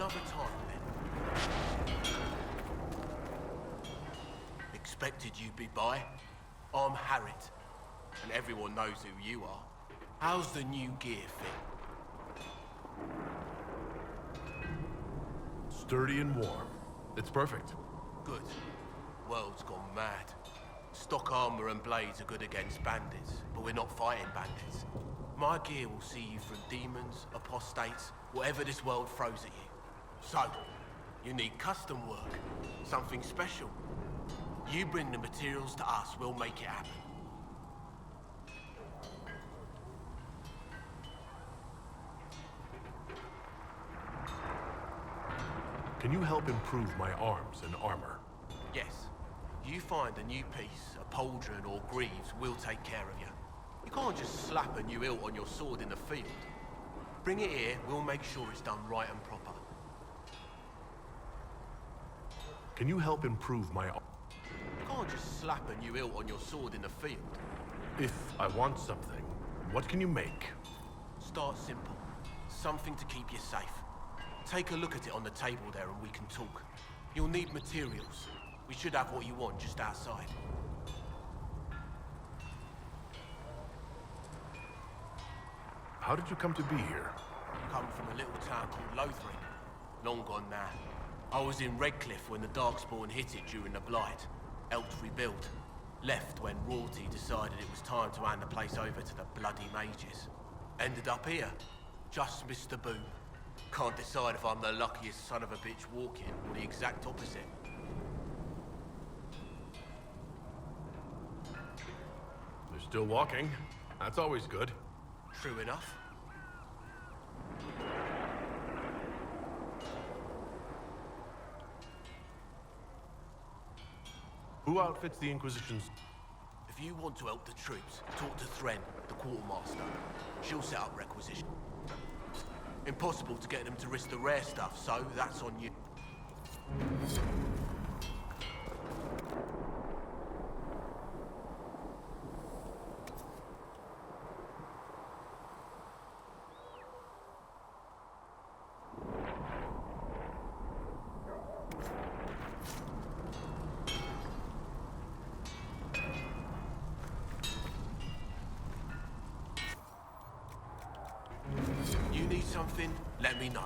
another time then. Expected you'd be by. I'm Harriet, and everyone knows who you are. How's the new gear fit? Sturdy and warm. It's perfect. Good. World's gone mad. Stock armor and blades are good against bandits, but we're not fighting bandits. My gear will see you through demons, apostates, whatever this world throws at you. So, you need custom work, something special. You bring the materials to us, we'll make it happen. Can you help improve my arms and armor? Yes. You find a new piece, a pauldron or greaves, we'll take care of you. You can't just slap a new hilt on your sword in the field. Bring it here, we'll make sure it's done right and proper. Can you help improve my... You can't just slap a new hilt on your sword in the field. If I want something, what can you make? Start simple. Something to keep you safe. Take a look at it on the table there and we can talk. You'll need materials. We should have what you want just outside. How did you come to be here? Come from a little town called Lothring. Long gone now. I was in Redcliffe when the Darkspawn hit it during the Blight. Helped rebuild. Left when royalty decided it was time to hand the place over to the bloody mages. Ended up here. Just missed the boom. Can't decide if I'm the luckiest son of a bitch walking or the exact opposite. You're still walking. That's always good. True enough. Who outfits the Inquisition's... If you want to help the troops, talk to Thren, the quartermaster. She'll set up requisition. Impossible to get them to risk the rare stuff, so that's on you. You need something? Let me know.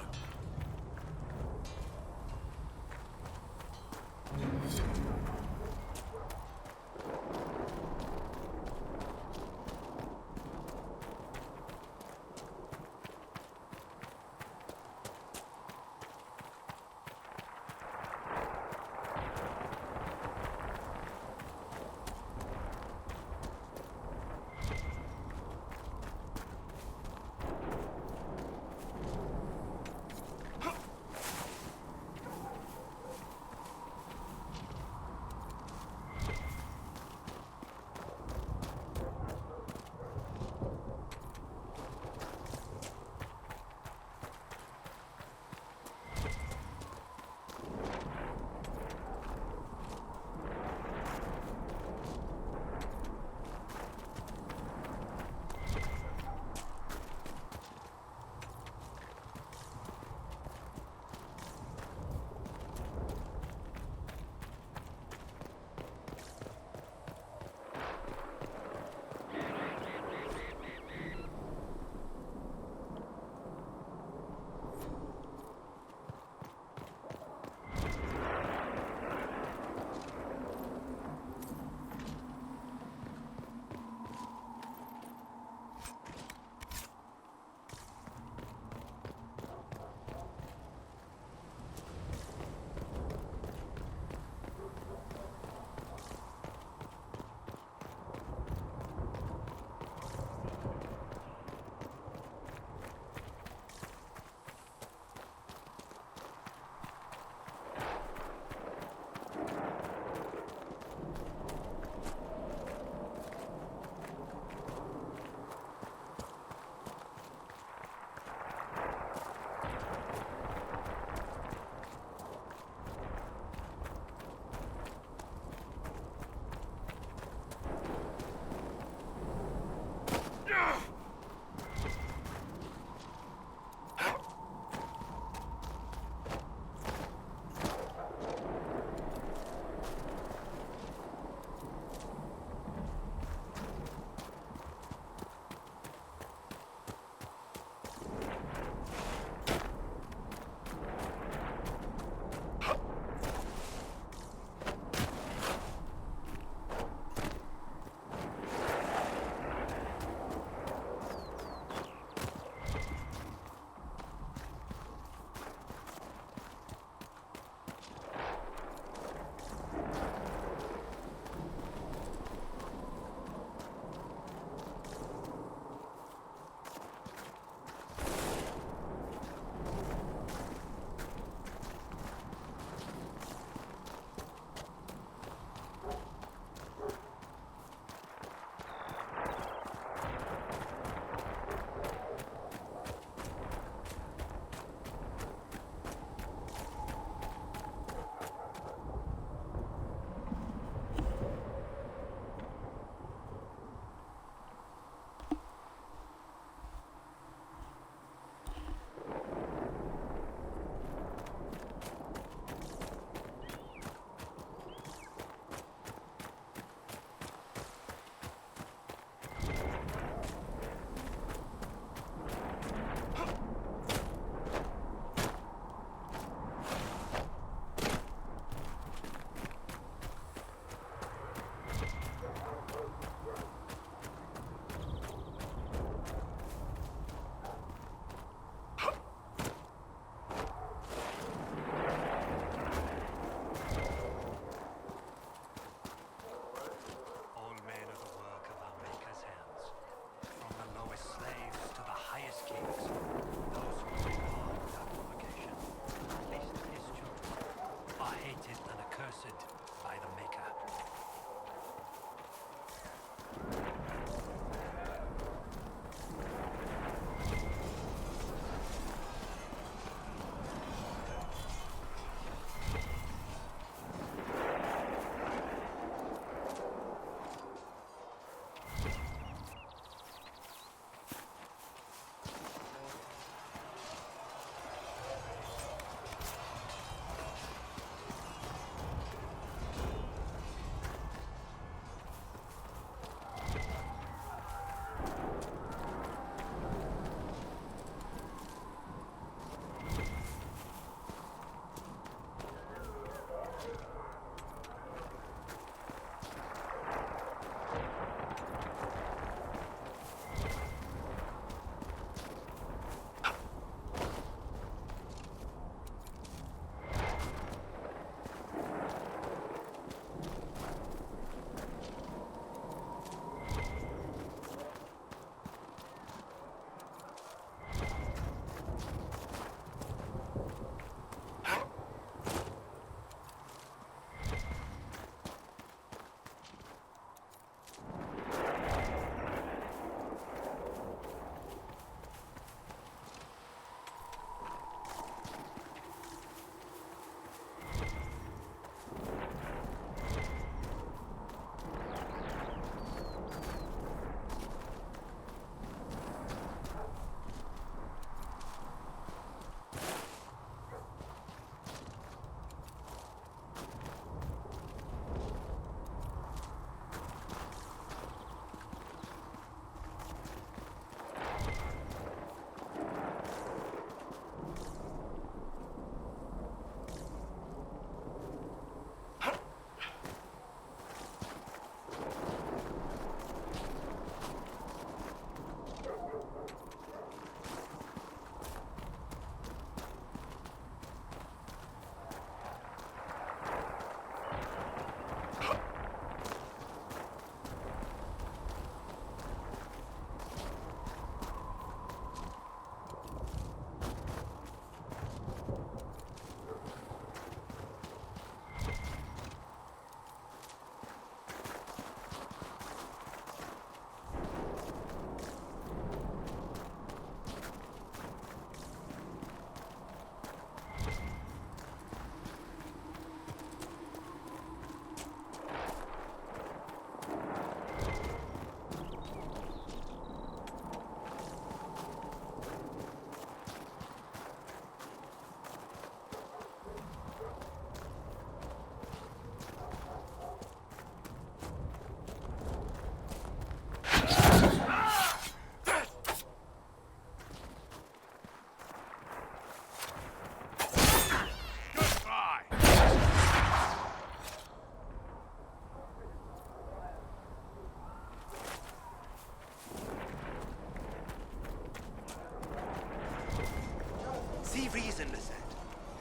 Listen, Lisette.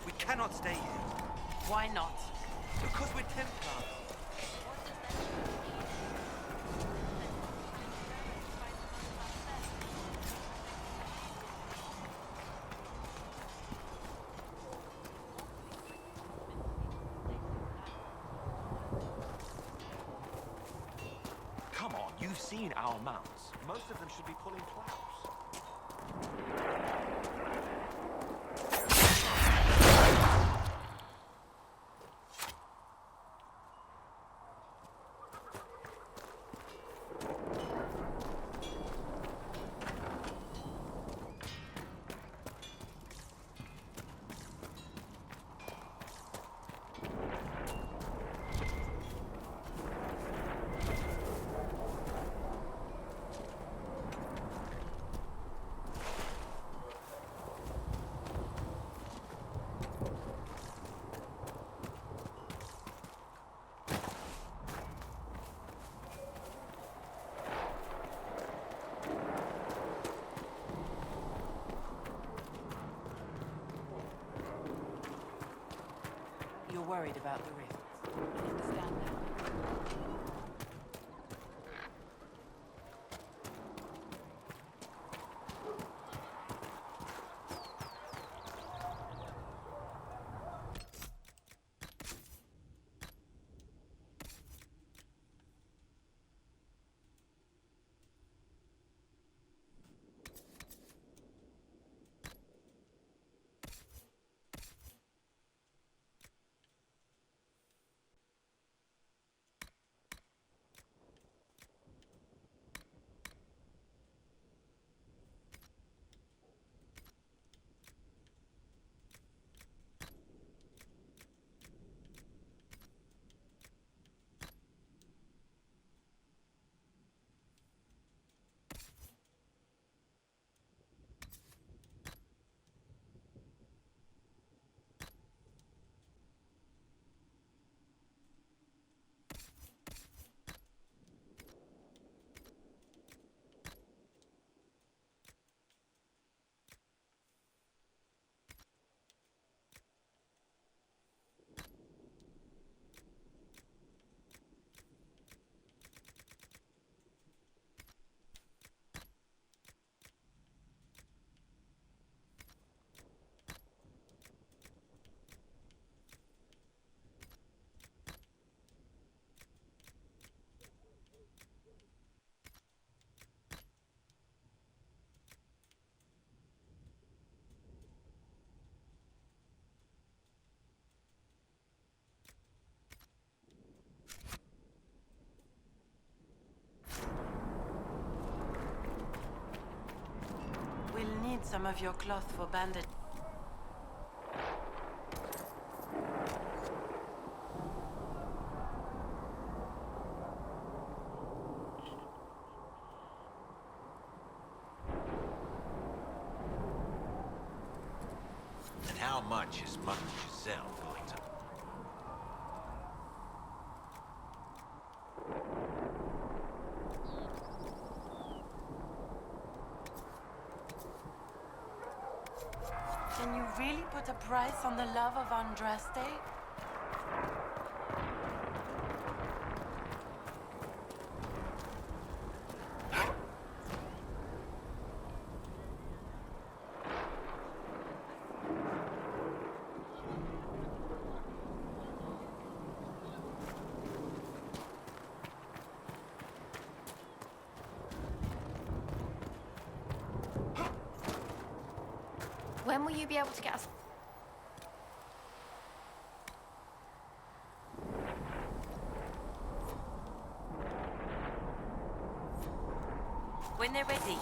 We cannot stay here. Why not? Because we're Templars. Come on, you've seen our mounts. Most of them should be pulling plows. You're worried about the rifts. I understand that. We'll need some of your cloth for bandage. And how much is Mutton Giselle going to... Can you really put a price on the love of Andraste? When will you be able to get us? When they're ready.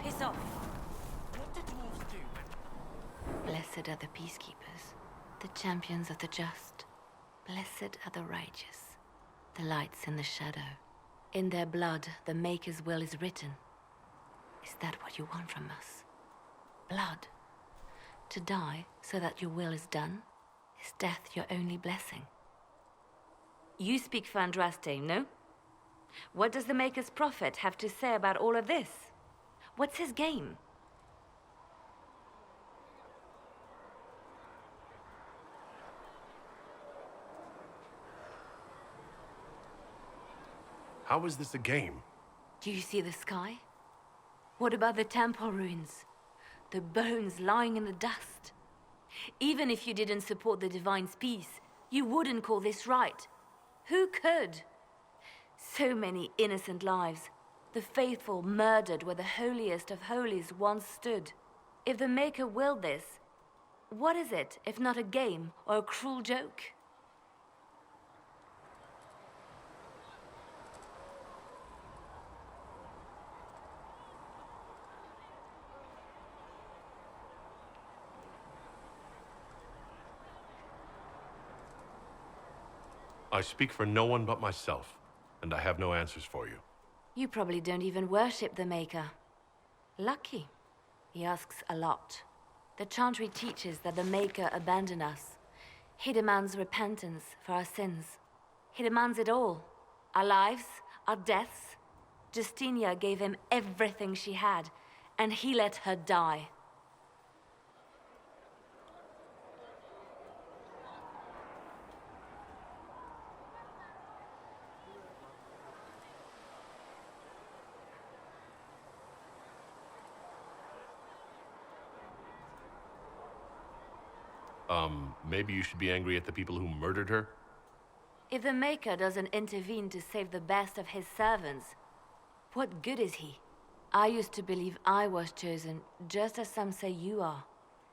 Piss off. What do dwarves do when... Blessed are the peacekeepers, the champions of the just. Blessed are the righteous, the lights in the shadow. In their blood, the Maker's will is written. Is that what you want from us? Blood? To die so that your will is done? Is death your only blessing? You speak for Andraste, no? What does the Maker's prophet have to say about all of this? What's his game? How is this a game? Do you see the sky? What about the temple ruins? The bones lying in the dust? Even if you didn't support the Divine's peace, you wouldn't call this right. Who could? So many innocent lives. The faithful murdered where the holiest of holies once stood. If the Maker willed this, what is it if not a game or a cruel joke? I speak for no one but myself, and I have no answers for you. You probably don't even worship the Maker. Lucky. He asks a lot. The Chantry teaches that the Maker abandoned us. He demands repentance for our sins. He demands it all. Our lives, our deaths. Justinia gave him everything she had, and he let her die. Maybe you should be angry at the people who murdered her? If the Maker doesn't intervene to save the best of his servants, what good is he? I used to believe I was chosen, just as some say you are.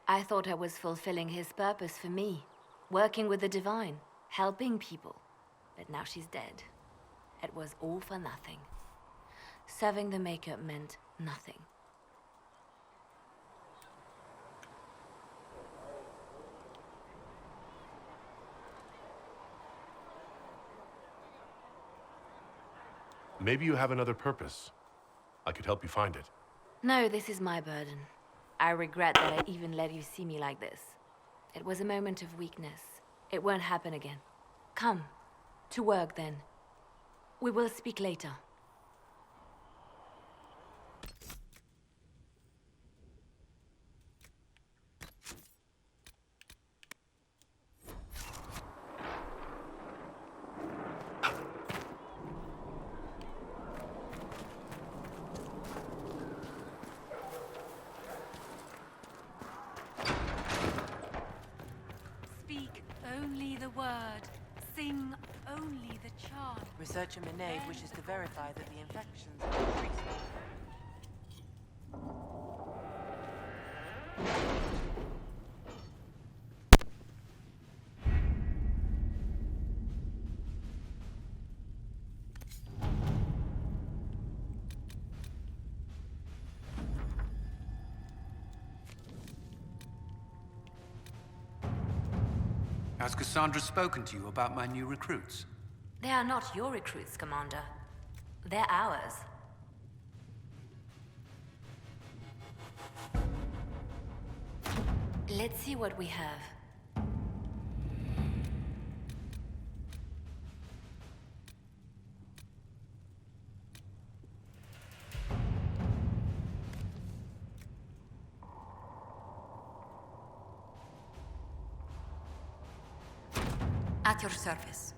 I thought I was fulfilling his purpose for me, working with the Divine, helping people. But now she's dead. It was all for nothing. Serving the Maker meant nothing. Maybe you have another purpose. I could help you find it. No, this is my burden. I regret that I even let you see me like this. It was a moment of weakness. It won't happen again. Come, to work then. We will speak later. Speak only the word. Sing only the charm. Researcher Minave wishes to verify that the infections are increasing. Has Cassandra spoken to you about my new recruits? They are not your recruits, Commander. They're ours. Let's see what we have. At your service.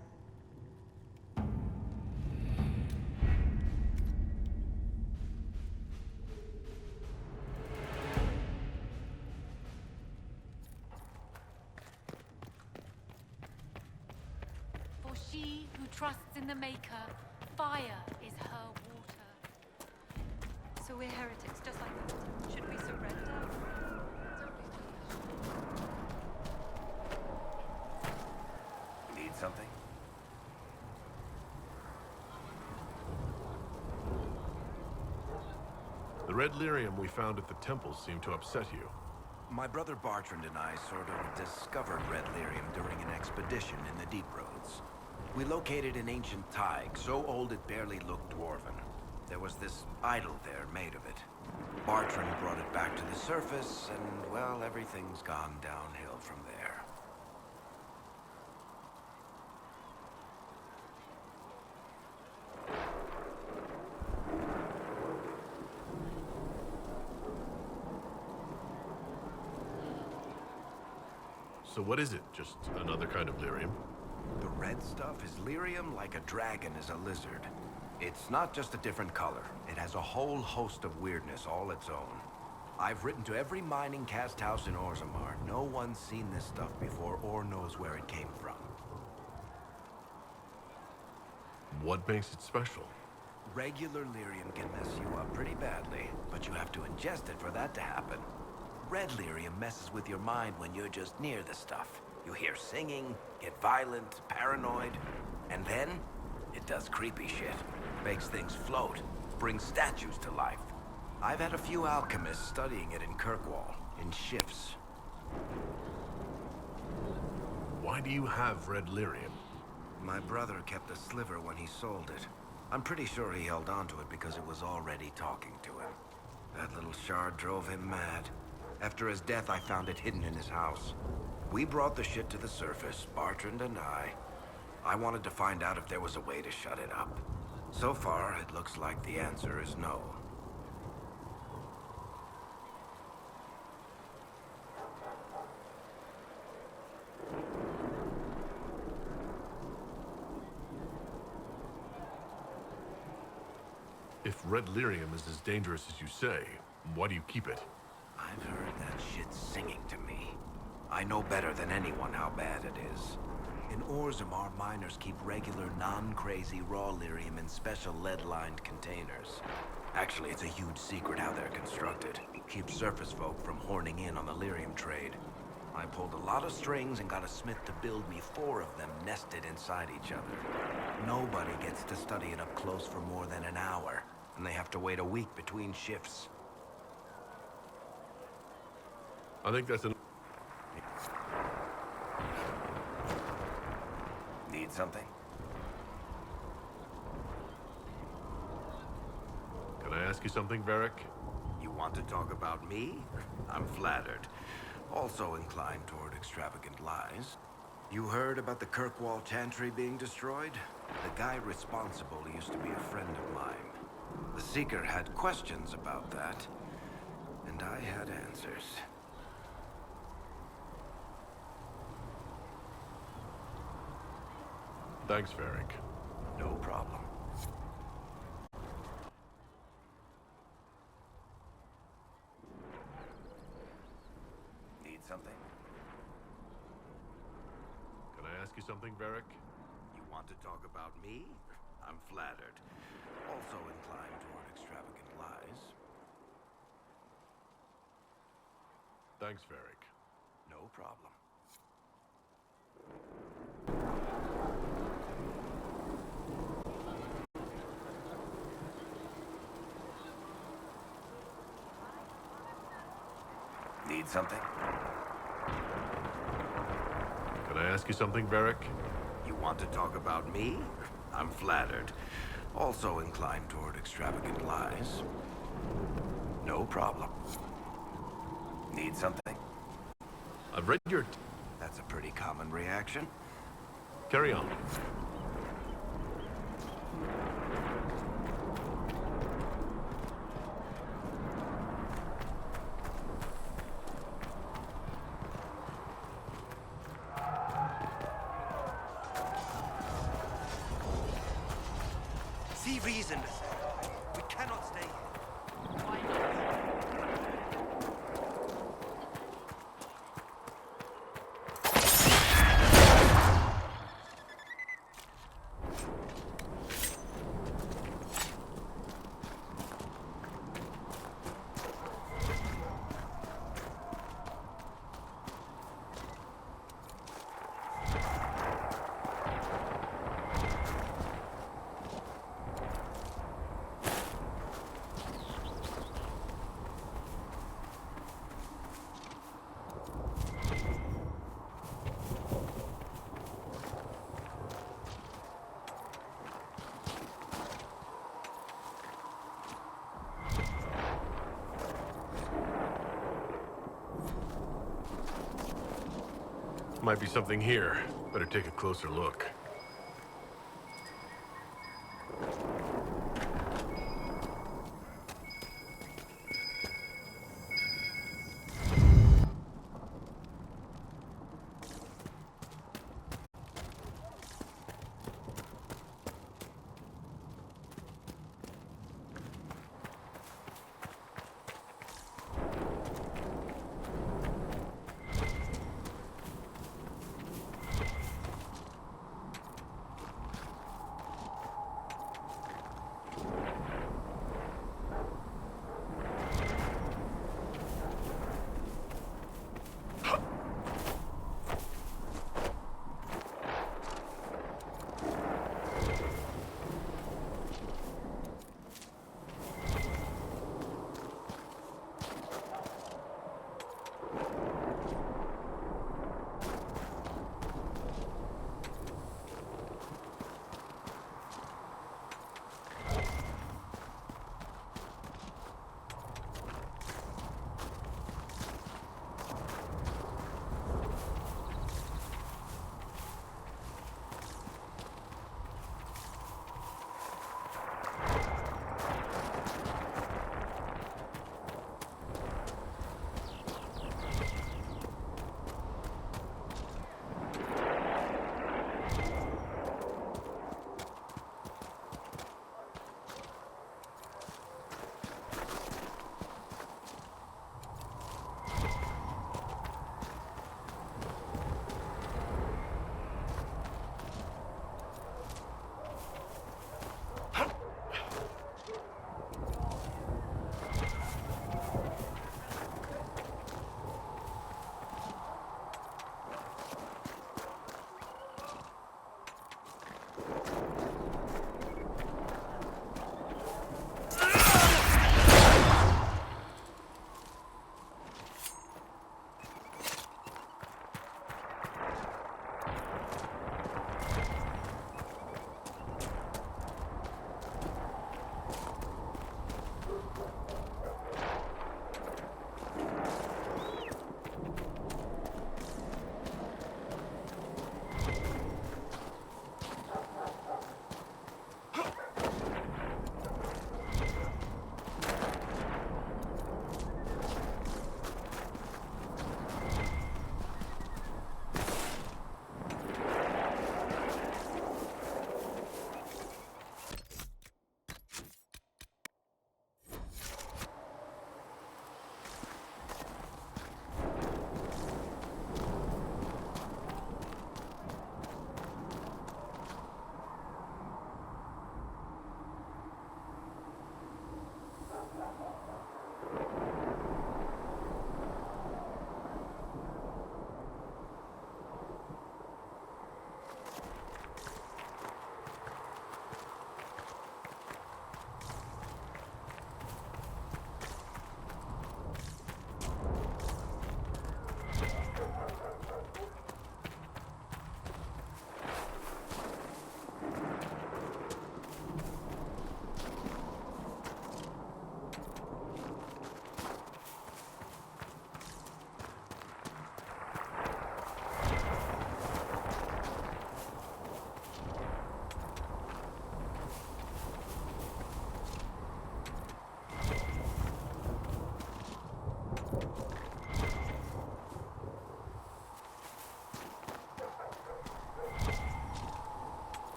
For she who trusts in the Maker, fire is her water. So we're heretics, just like that. Should we surrender? Need something? The red lyrium we found at the temple seemed to upset you. My brother Bartrand and I sort of discovered red lyrium during an expedition in the Deep Roads. We located an ancient thaig, so old it barely looked dwarven. There was this idol there made of it. Bartrand brought it back to the surface, and, well, everything's gone downhill from there. So what is it? Just another kind of lyrium? The red stuff is lyrium like a dragon is a lizard. It's not just a different color. It has a whole host of weirdness all its own. I've written to every mining cast house in Orzammar. No one's seen this stuff before or knows where it came from. What makes it special? Regular lyrium can mess you up pretty badly, but you have to ingest it for that to happen. Red lyrium messes with your mind when you're just near the stuff. You hear singing, get violent, paranoid, and then it does creepy shit. Makes things float, brings statues to life. I've had a few alchemists studying it in Kirkwall, in shifts. Why do you have red lyrium? My brother kept a sliver when he sold it. I'm pretty sure he held on to it because it was already talking to him. That little shard drove him mad. After his death, I found it hidden in his house. We brought the shit to the surface, Bartrand and I. I wanted to find out if there was a way to shut it up. So far, it looks like the answer is no. If red lyrium is as dangerous as you say, why do you keep it? I've heard that shit singing to me. I know better than anyone how bad it is. In Orzammar, miners keep regular, non-crazy raw lyrium in special lead-lined containers. Actually, it's a huge secret how they're constructed. Keeps surface folk from horning in on the lyrium trade. I pulled a lot of strings and got a smith to build me 4 of them nested inside each other. Nobody gets to study it up close for more than an hour, and they have to wait a week between shifts. I think that's an... Need something? Can I ask you something, Varric? You want to talk about me? I'm flattered. Also inclined toward extravagant lies. You heard about the Kirkwall Chantry being destroyed? The guy responsible used to be a friend of mine. The Seeker had questions about that, and I had answers. Thanks, Varric. No problem. Need something? Can I ask you something, Varric? You want to talk about me? I'm flattered. Also inclined toward extravagant lies. Thanks, Varric. No problem. Need something? Can I ask you something, Varric? You want to talk about me? I'm flattered. Also inclined toward extravagant lies. No problem. Need something? I've read your... That's a pretty common reaction. Carry on. See reason. We cannot stay here. Why not? Might be something here. Better take a closer look.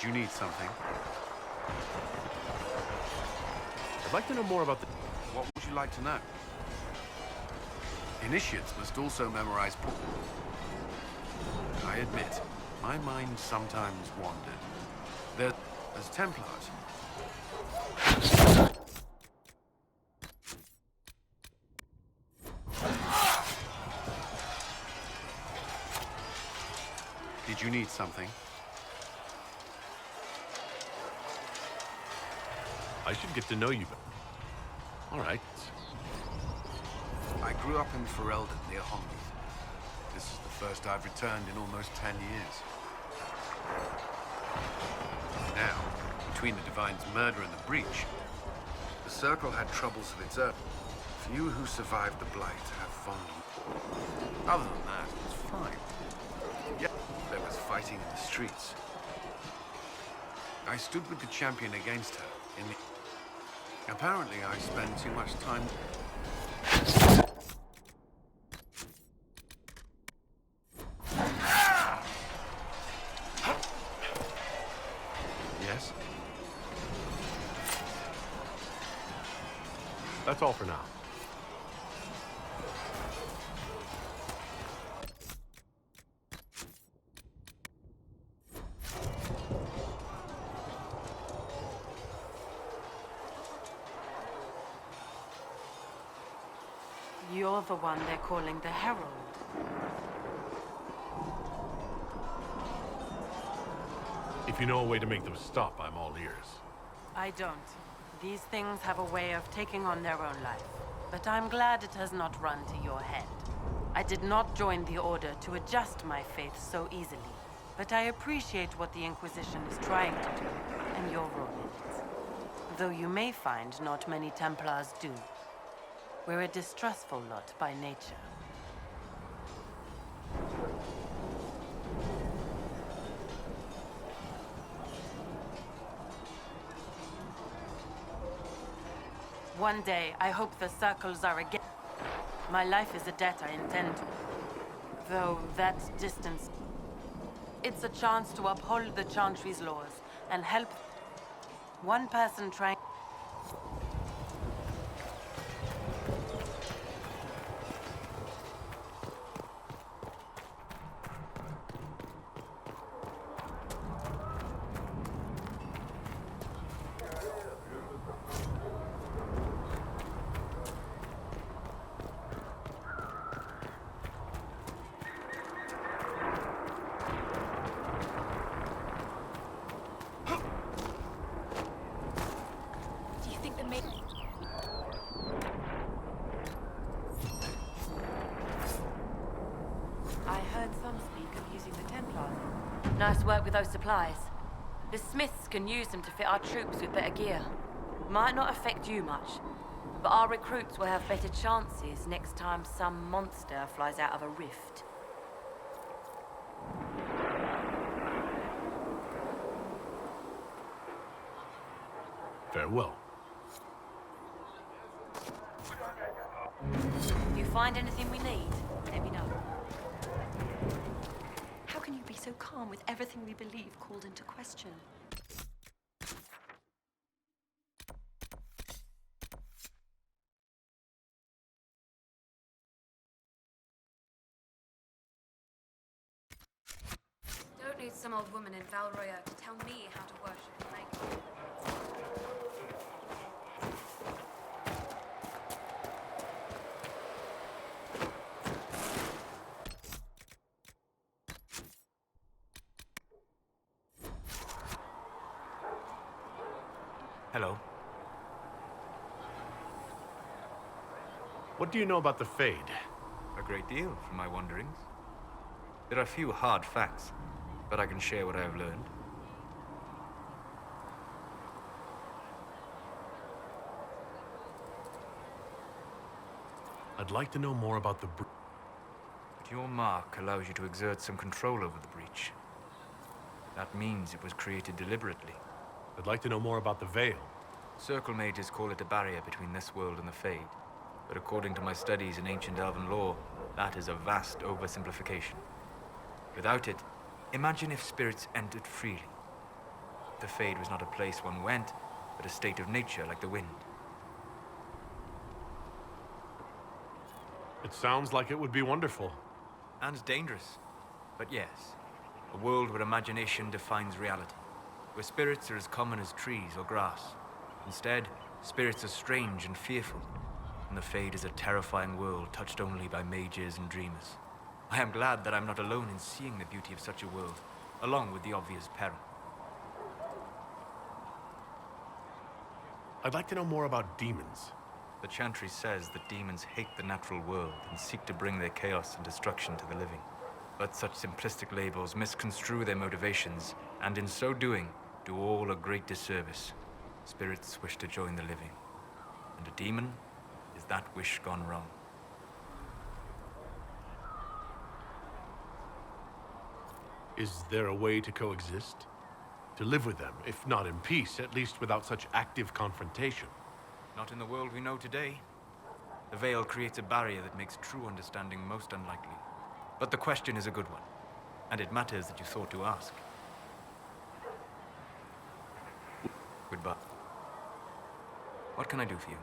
Did you need something? I'd like to know more about the... What would you like to know? Initiates must also memorize... I admit, my mind sometimes wandered. As Templars... Did you need something? I should get to know you better. All right. I grew up in Ferelden near Hongleaf. This is the first I've returned in almost 10 years. Now, between the Divine's murder and the breach, the Circle had troubles of its own. Few who survived the Blight have fond... Other than that, it was fine. Yeah, there was fighting in the streets. I stood with the champion against her in the... Apparently, I spend too much time... Yes? That's all for now. You're the one they're calling the Herald. If you know a way to make them stop, I'm all ears. I don't. These things have a way of taking on their own life. But I'm glad it has not run to your head. I did not join the Order to adjust my faith so easily. But I appreciate what the Inquisition is trying to do, and your role in it. Though you may find not many Templars do. We're a distrustful lot by nature. One day, I hope the circles are again. My life is a debt I intend to. Though that distance... It's a chance to uphold the Chantry's laws and help one person trying... Nice work with those supplies. The Smiths can use them to fit our troops with better gear. Might not affect you much, but our recruits will have better chances next time some monster flies out of a rift. Farewell. If you find anything we need, let me know. How can you be so calm with everything we believe called into question? Don't need some old woman in Valroya to tell me how to worship and make. Hello. What do you know about the Fade? A great deal from my wanderings. There are few hard facts, but I can share what I have learned. I'd like to know more about the... But your mark allows you to exert some control over the breach. That means it was created deliberately. I'd like to know more about the Veil. Circle mages call it a barrier between this world and the Fade. But according to my studies in ancient elven lore, that is a vast oversimplification. Without it, imagine if spirits entered freely. The Fade was not a place one went, but a state of nature like the wind. It sounds like it would be wonderful. And dangerous. But yes, a world where imagination defines reality, where spirits are as common as trees or grass. Instead, spirits are strange and fearful, and the Fade is a terrifying world touched only by mages and dreamers. I am glad that I'm not alone in seeing the beauty of such a world, along with the obvious peril. I'd like to know more about demons. The Chantry says that demons hate the natural world and seek to bring their chaos and destruction to the living. But such simplistic labels misconstrue their motivations, and in so doing, do all a great disservice. Spirits wish to join the living, and a demon is that wish gone wrong. Is there a way to coexist? To live with them, if not in peace, at least without such active confrontation? Not in the world we know today. The veil creates a barrier that makes true understanding most unlikely. But the question is a good one, and it matters that you thought to ask. Goodbye. What can I do for you?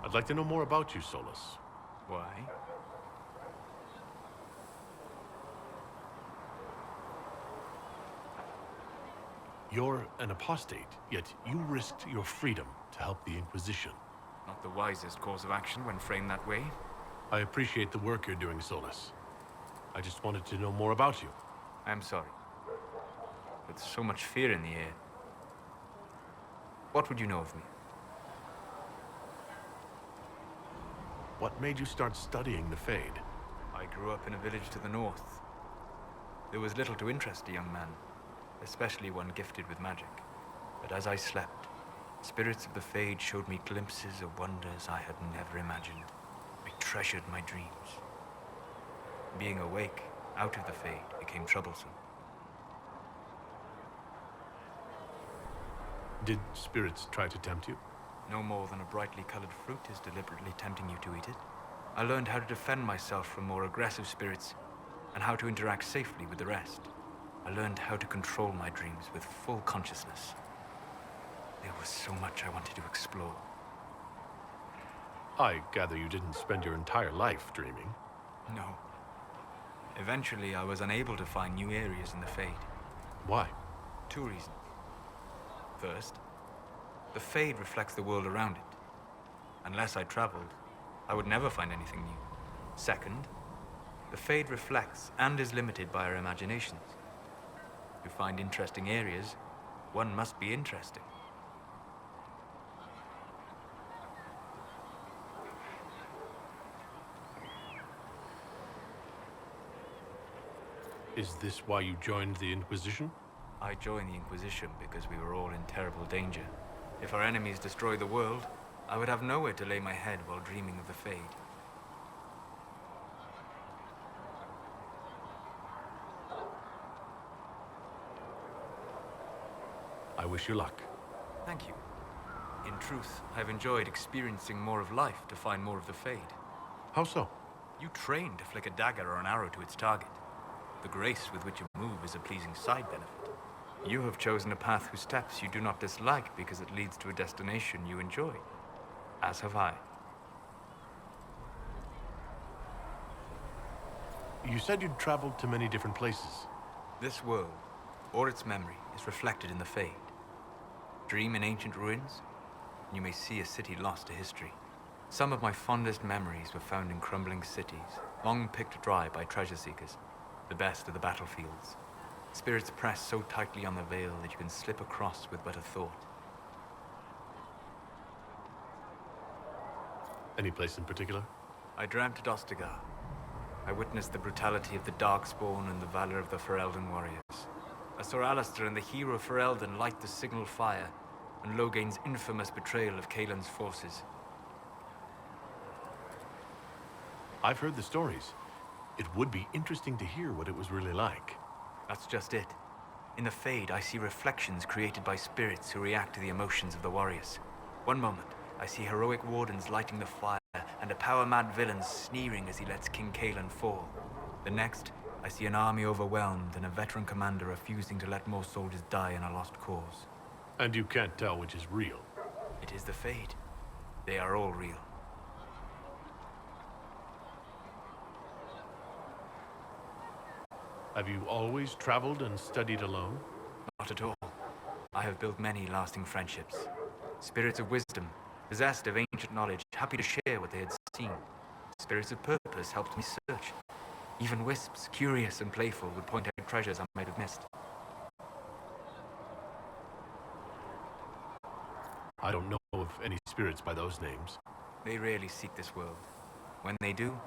I'd like to know more about you, Solus. Why? You're an apostate, yet you risked your freedom to help the Inquisition. Not the wisest course of action when framed that way. I appreciate the work you're doing, Solus. I just wanted to know more about you. I'm sorry. With so much fear in the air. What would you know of me? What made you start studying the Fade? I grew up in a village to the north. There was little to interest a young man, especially one gifted with magic. But as I slept, spirits of the Fade showed me glimpses of wonders I had never imagined. I treasured my dreams. Being awake, out of the Fade, became troublesome. Did spirits try to tempt you? No more than a brightly colored fruit is deliberately tempting you to eat it. I learned how to defend myself from more aggressive spirits, and how to interact safely with the rest. I learned how to control my dreams with full consciousness. There was so much I wanted to explore. I gather you didn't spend your entire life dreaming. No. Eventually, I was unable to find new areas in the Fade. Why? 2 reasons. First, the Fade reflects the world around it. Unless I traveled, I would never find anything new. Second, the Fade reflects and is limited by our imaginations. To find interesting areas, one must be interesting. Is this why you joined the Inquisition? I joined the Inquisition because we were all in terrible danger. If our enemies destroyed the world, I would have nowhere to lay my head while dreaming of the Fade. I wish you luck. Thank you. In truth, I've enjoyed experiencing more of life to find more of the Fade. How so? You train to flick a dagger or an arrow to its target. The grace with which you move is a pleasing side benefit. You have chosen a path whose steps you do not dislike because it leads to a destination you enjoy. As have I. You said you'd traveled to many different places. This world, or its memory, is reflected in the Fade. Dream in ancient ruins, and you may see a city lost to history. Some of my fondest memories were found in crumbling cities, long picked dry by treasure seekers, the best of the battlefields. Spirits press so tightly on the veil that you can slip across with but a thought. Any place in particular? I dreamt at Ostagar. I witnessed the brutality of the Darkspawn and the valor of the Ferelden warriors. I saw Alistair and the hero Ferelden light the signal fire, and Logain's infamous betrayal of Kaelin's forces. I've heard the stories. It would be interesting to hear what it was really like. That's just it. In the Fade, I see reflections created by spirits who react to the emotions of the warriors. One moment, I see heroic wardens lighting the fire, and a power-mad villain sneering as he lets King Kaelin fall. The next, I see an army overwhelmed and a veteran commander refusing to let more soldiers die in a lost cause. And you can't tell which is real. It is the Fade. They are all real. Have you always traveled and studied alone? Not at all. I have built many lasting friendships. Spirits of wisdom, possessed of ancient knowledge, happy to share what they had seen. Spirits of purpose helped me search. Even wisps, curious and playful, would point out treasures I might have missed. I don't know of any spirits by those names. They rarely seek this world. When they do,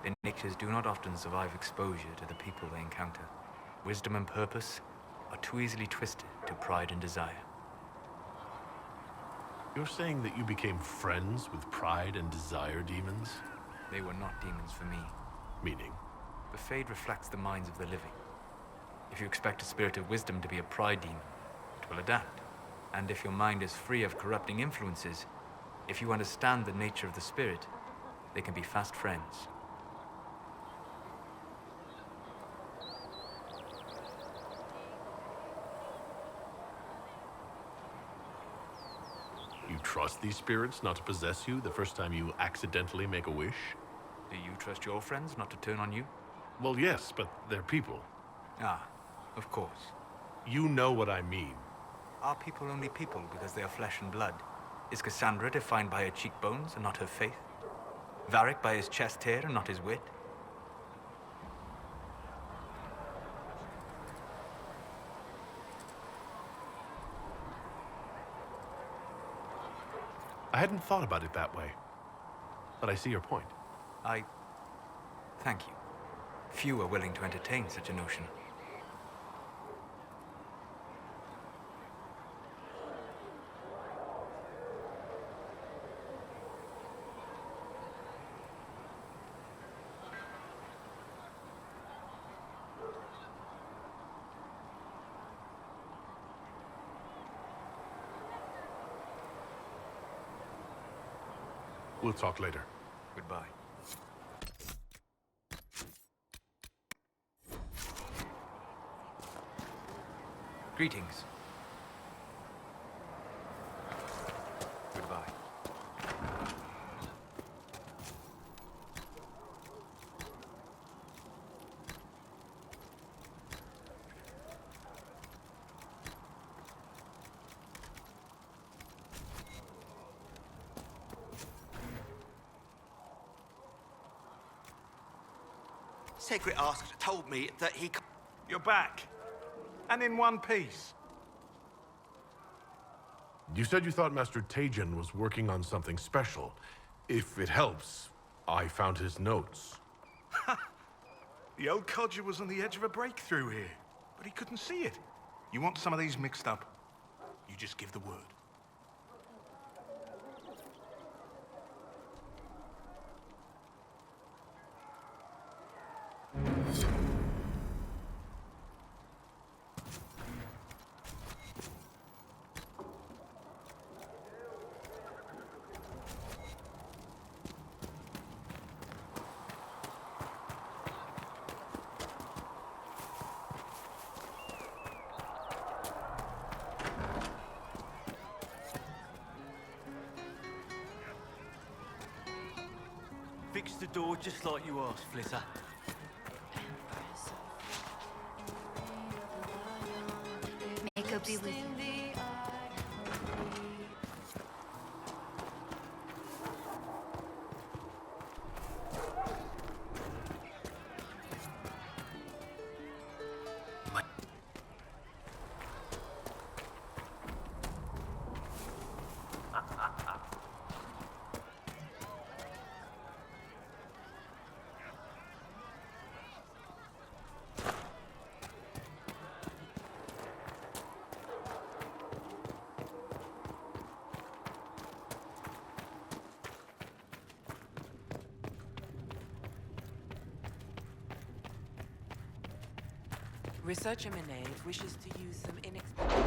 their natures do not often survive exposure to the people they encounter. Wisdom and purpose are too easily twisted to pride and desire. You're saying that you became friends with pride and desire demons? They were not demons for me. Meaning? The Fade reflects the minds of the living. If you expect a spirit of wisdom to be a pride demon, it will adapt. And if your mind is free of corrupting influences, if you understand the nature of the spirit, they can be fast friends. You trust these spirits not to possess you the first time you accidentally make a wish? Do you trust your friends not to turn on you? Well, yes, but they're people. Ah, of course. You know what I mean. Are people only people because they are flesh and blood? Is Cassandra defined by her cheekbones and not her faith? Varric by his chest hair and not his wit? I hadn't thought about it that way, but I see your point. Thank you. Few are willing to entertain such a notion. We'll talk later. Goodbye. Greetings. Goodbye. Secret Asked told me that he... You're back. And in one piece. You said you thought Master Tejan was working on something special. If it helps, I found his notes. The old codger was on the edge of a breakthrough here, but he couldn't see it. You want some of these mixed up? You just give the word. Fix the door just like you asked, Flitter. May God be with you. Researcher Minave wishes to use some inexpensive...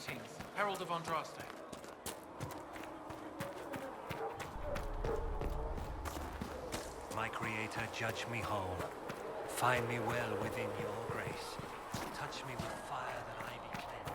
Greetings, Herald of Andraste. My Creator, judge me whole. Find me well within your grace. Touch me with fire that I be cleansed.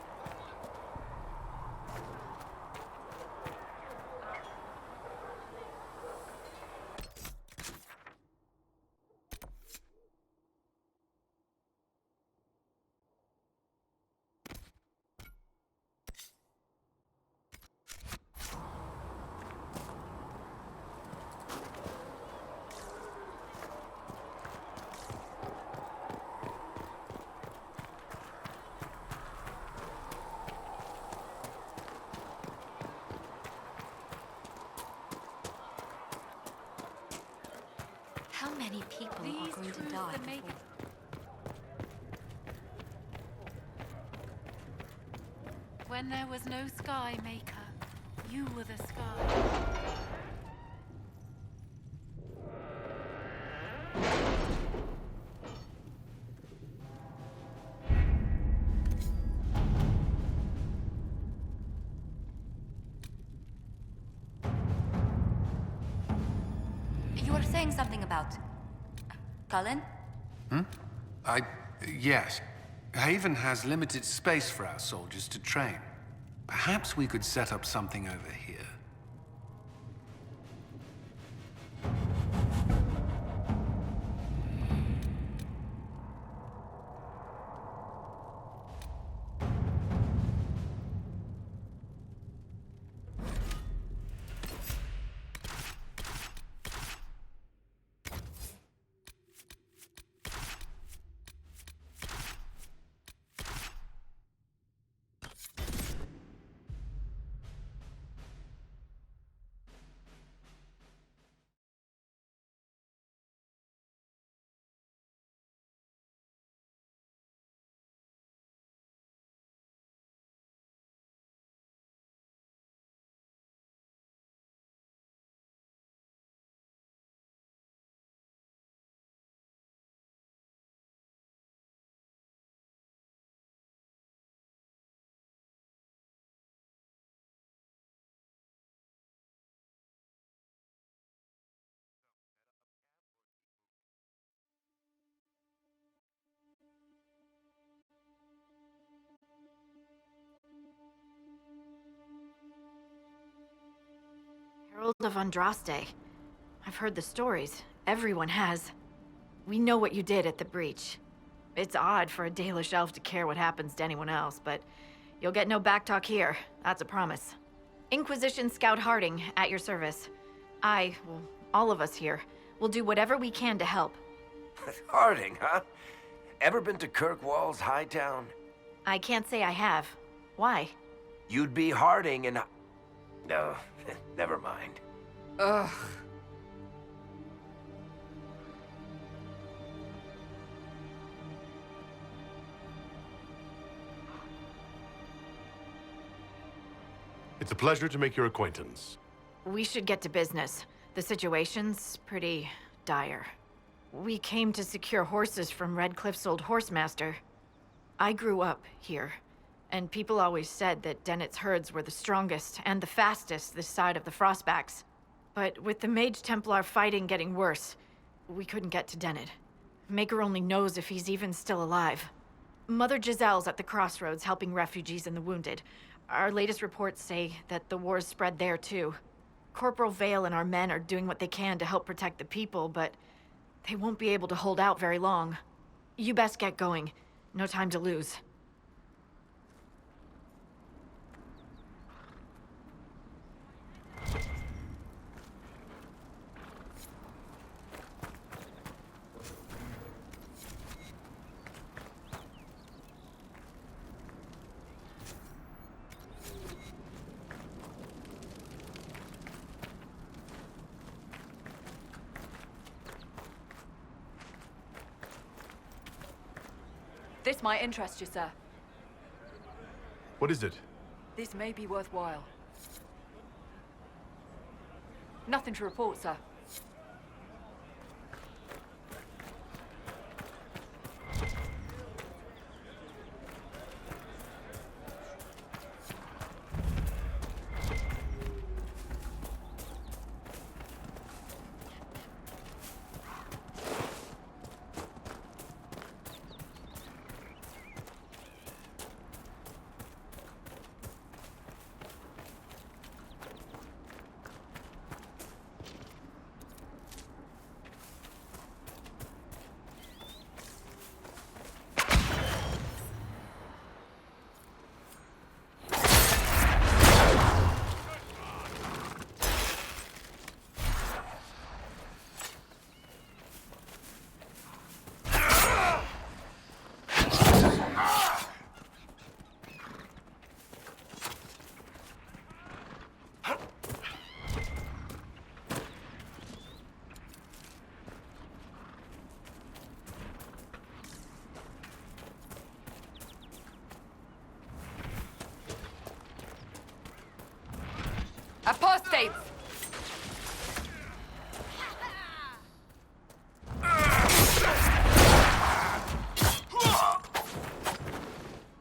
How many people are These going to truths die that make before... When there was no sky maker, you were the sky. You were saying something about... Cullen? Yes. Haven has limited space for our soldiers to train. Perhaps we could set up something over here. Herald of Andraste. I've heard the stories. Everyone has. We know what you did at the breach. It's odd for a Dalish elf to care what happens to anyone else, but you'll get no backtalk here. That's a promise. Inquisition Scout Harding, at your service. All of us here, will do whatever we can to help. Harding, huh? Ever been to Kirkwall's Hightown? I can't say I have. Why? You'd be Harding and... No, never mind. Ugh. It's a pleasure to make your acquaintance. We should get to business. The situation's pretty dire. We came to secure horses from Redcliffe's old horsemaster. I grew up here, and people always said that Dennett's herds were the strongest and the fastest this side of the Frostbacks. But with the Mage Templar fighting getting worse, we couldn't get to Dennett. Maker only knows if he's even still alive. Mother Giselle's at the crossroads helping refugees and the wounded. Our latest reports say that the war's spread there too. Corporal Vale and our men are doing what they can to help protect the people, but they won't be able to hold out very long. You best get going. No time to lose. This might interest you, sir. What is it? This may be worthwhile. Nothing to report, sir. Apostates!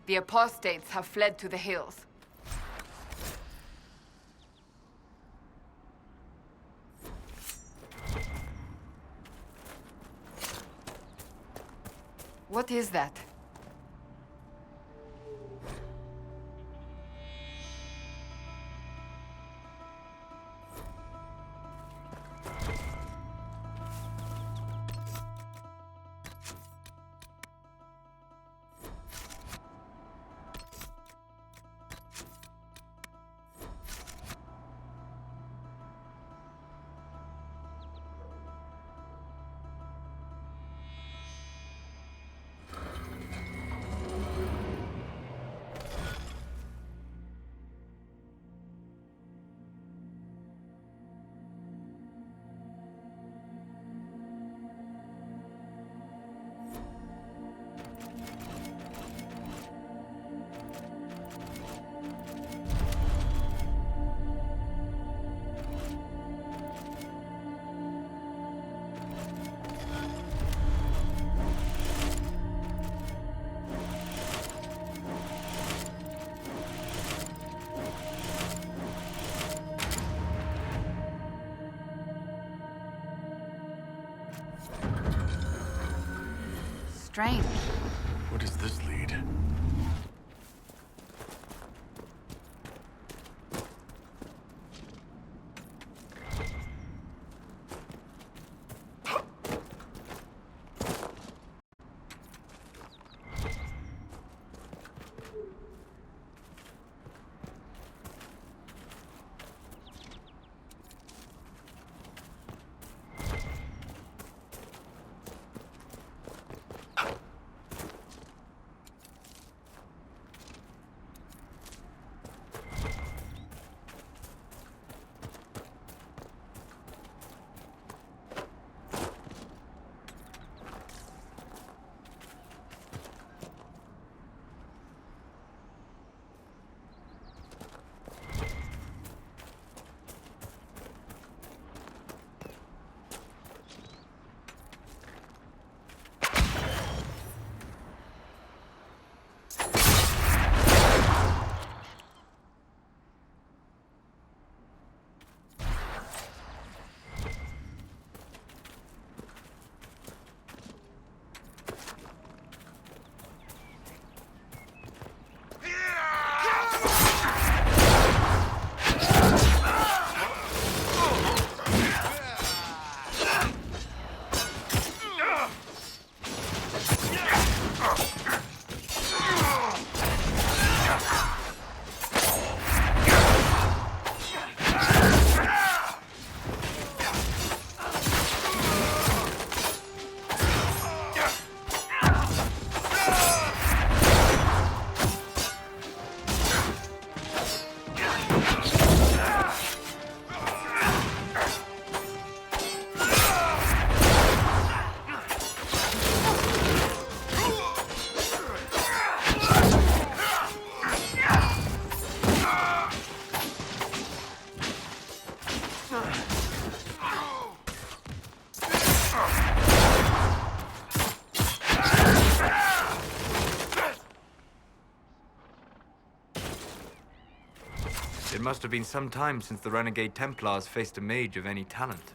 The apostates have fled to the hills. What is that? Strange. Where does this lead? It must have been some time since the renegade Templars faced a mage of any talent.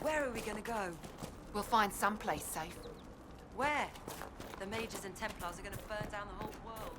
Where are we gonna go? We'll find someplace safe. Where? The mages and Templars are gonna burn down the whole world.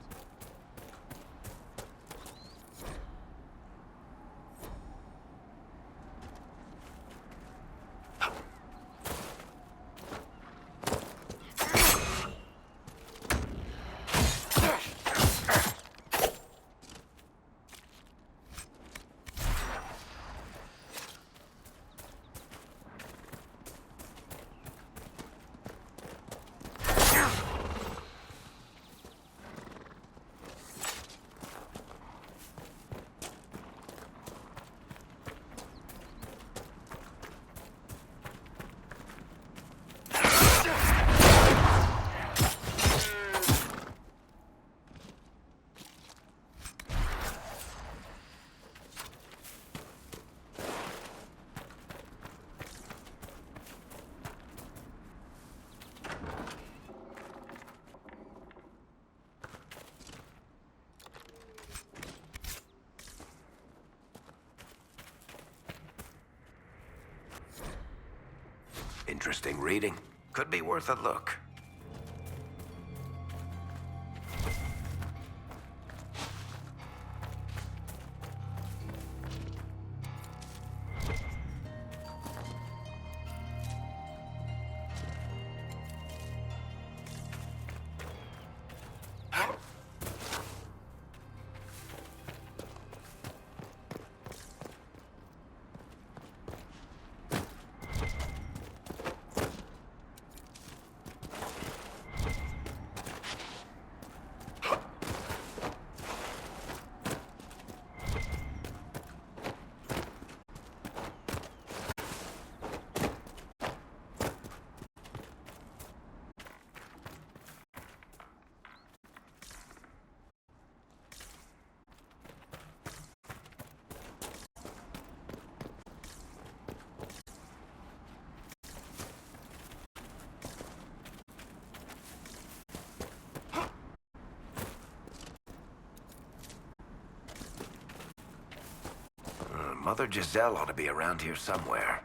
Interesting reading. Could be worth a look. Mother Giselle ought to be around here somewhere.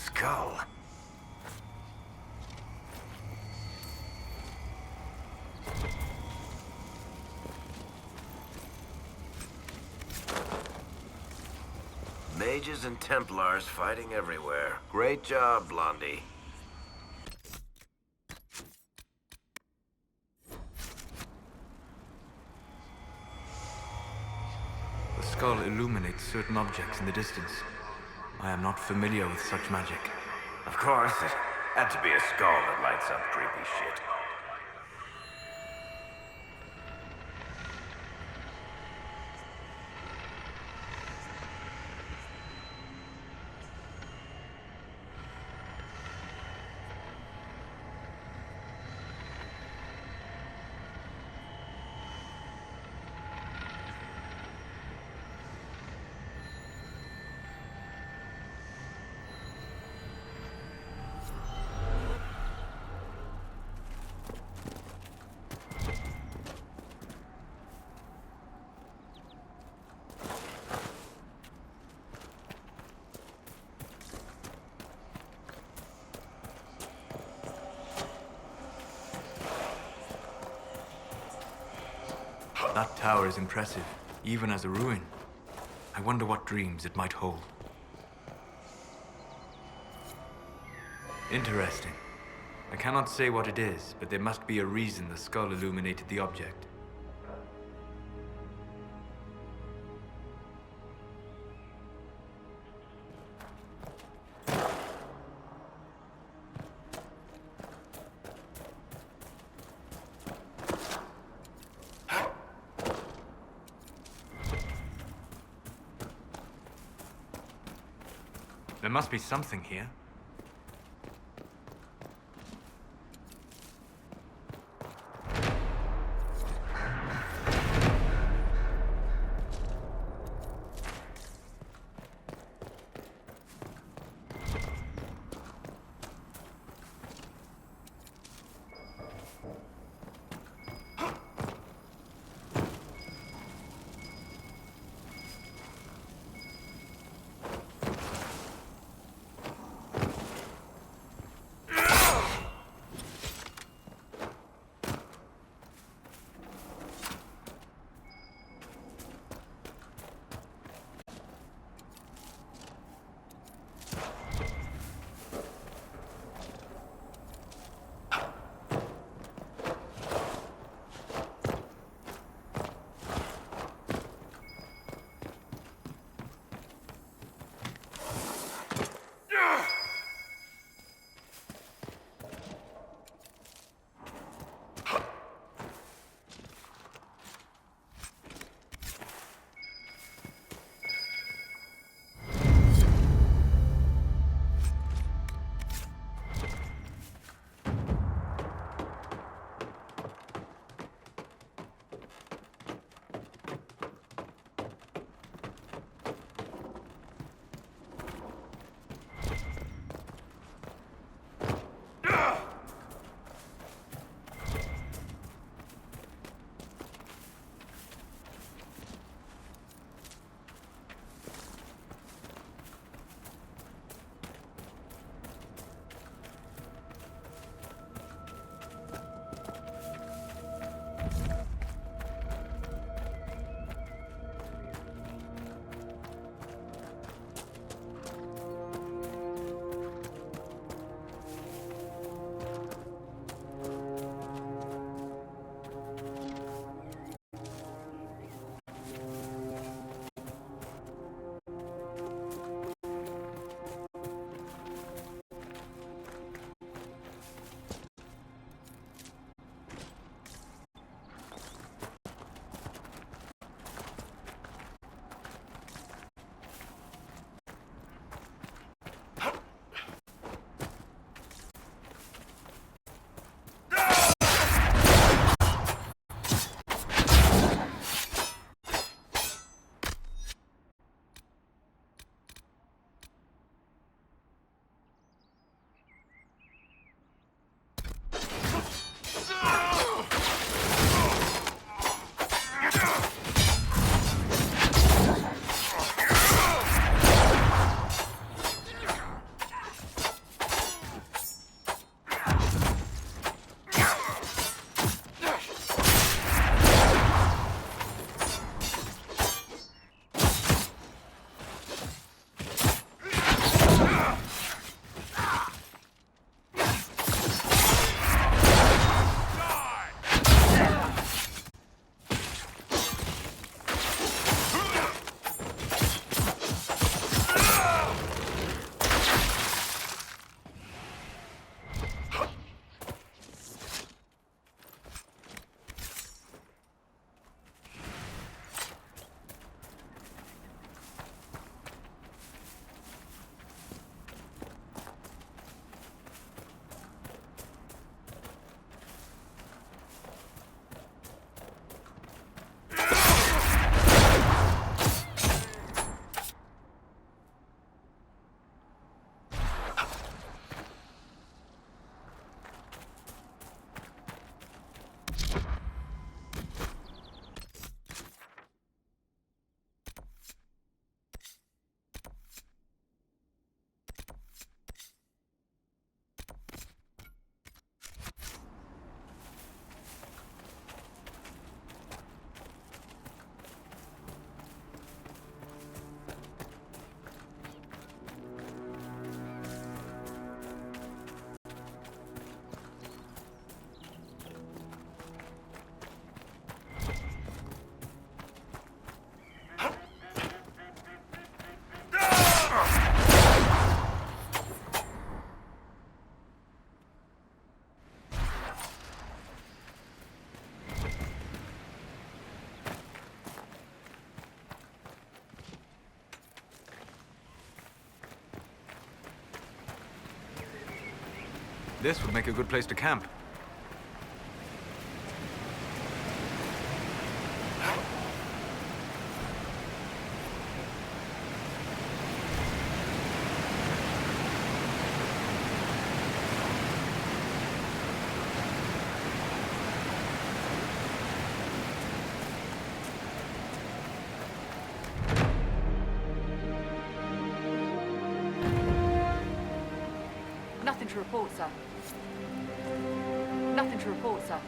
skull. Mages and Templars fighting everywhere. Great job, Blondie. The skull illuminates certain objects in the distance. I am not familiar with such magic. Of course, it had to be a skull that lights up creepy shit. That tower is impressive, even as a ruin. I wonder what dreams it might hold. Interesting. I cannot say what it is, but there must be a reason the skull illuminated the object. There must be something here. This would make a good place to camp. Nothing to report, sir. Nothing to report, sir.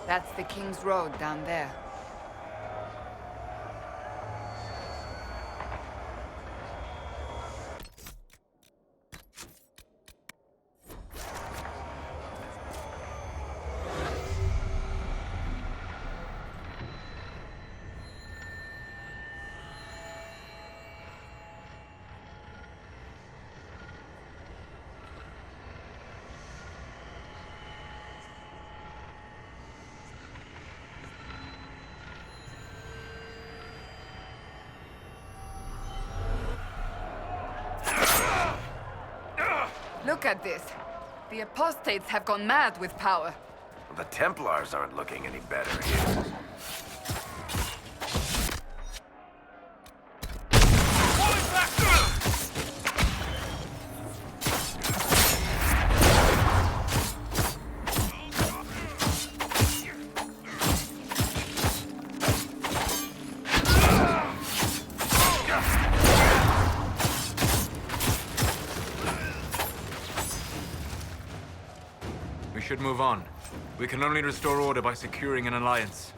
That's the King's Road down there. Look at this. The apostates have gone mad with power. The Templars aren't looking any better here. We should move on. We can only restore order by securing an alliance.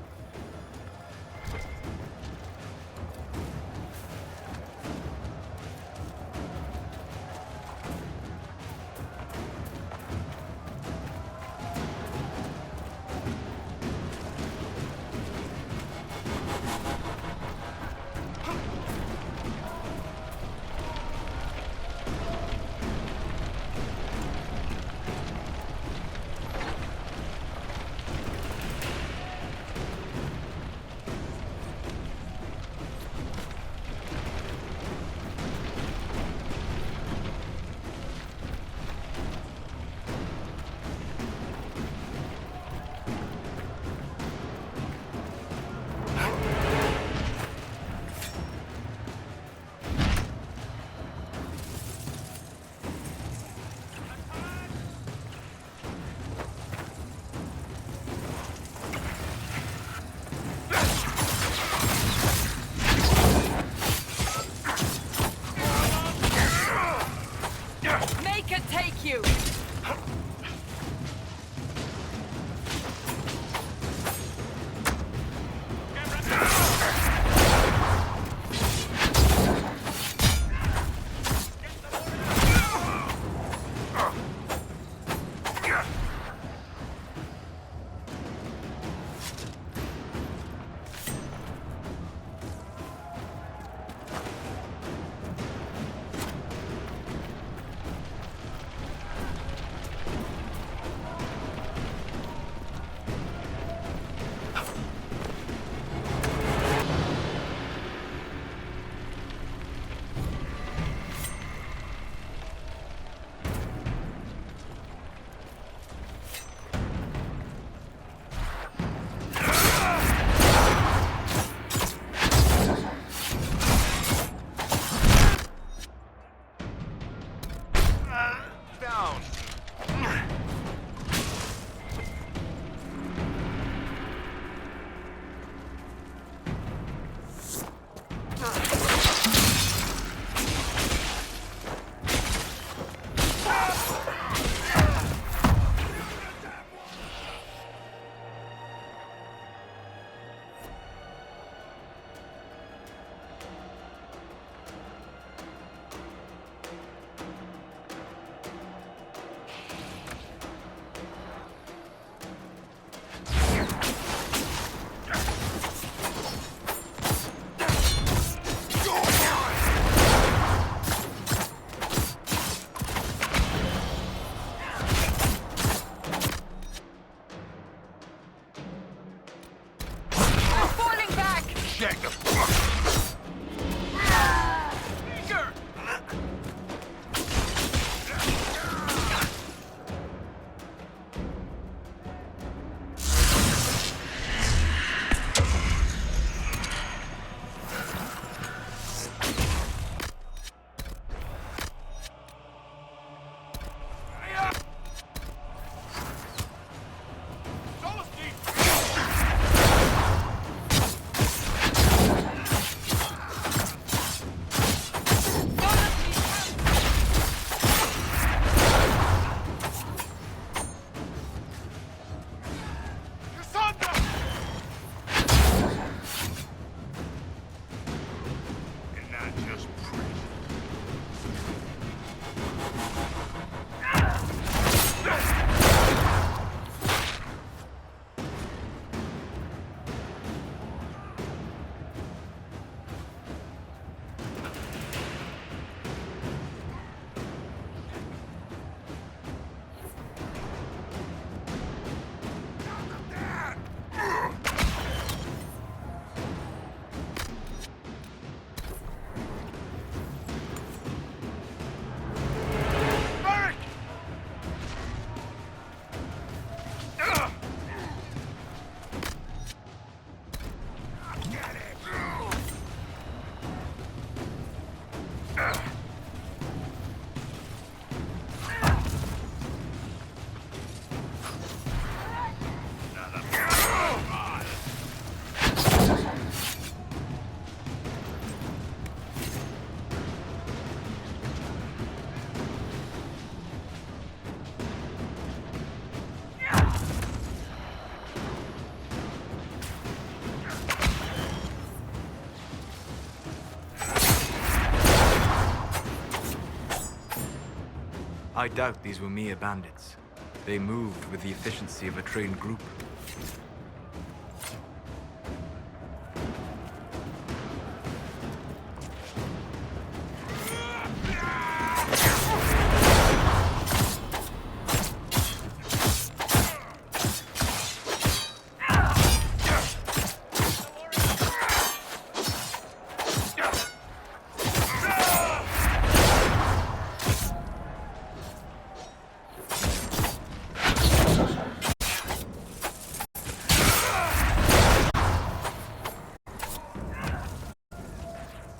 I doubt these were mere bandits. They moved with the efficiency of a trained group.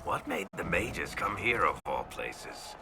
What made the mages come here of all places?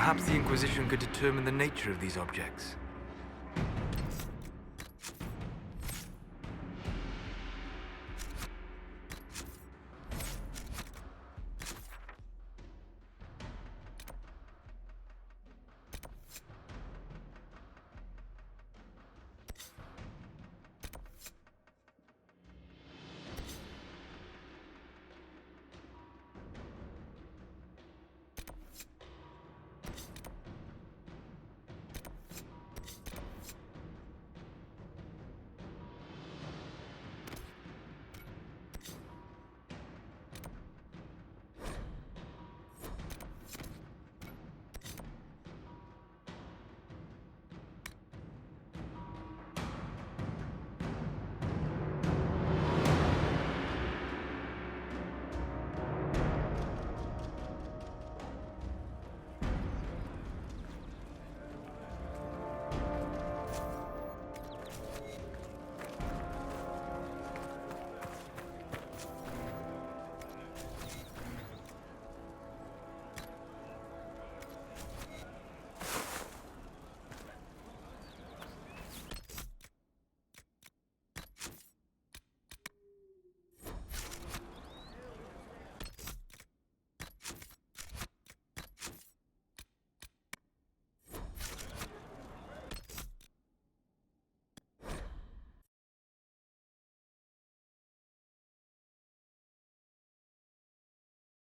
Perhaps the Inquisition could determine the nature of these objects.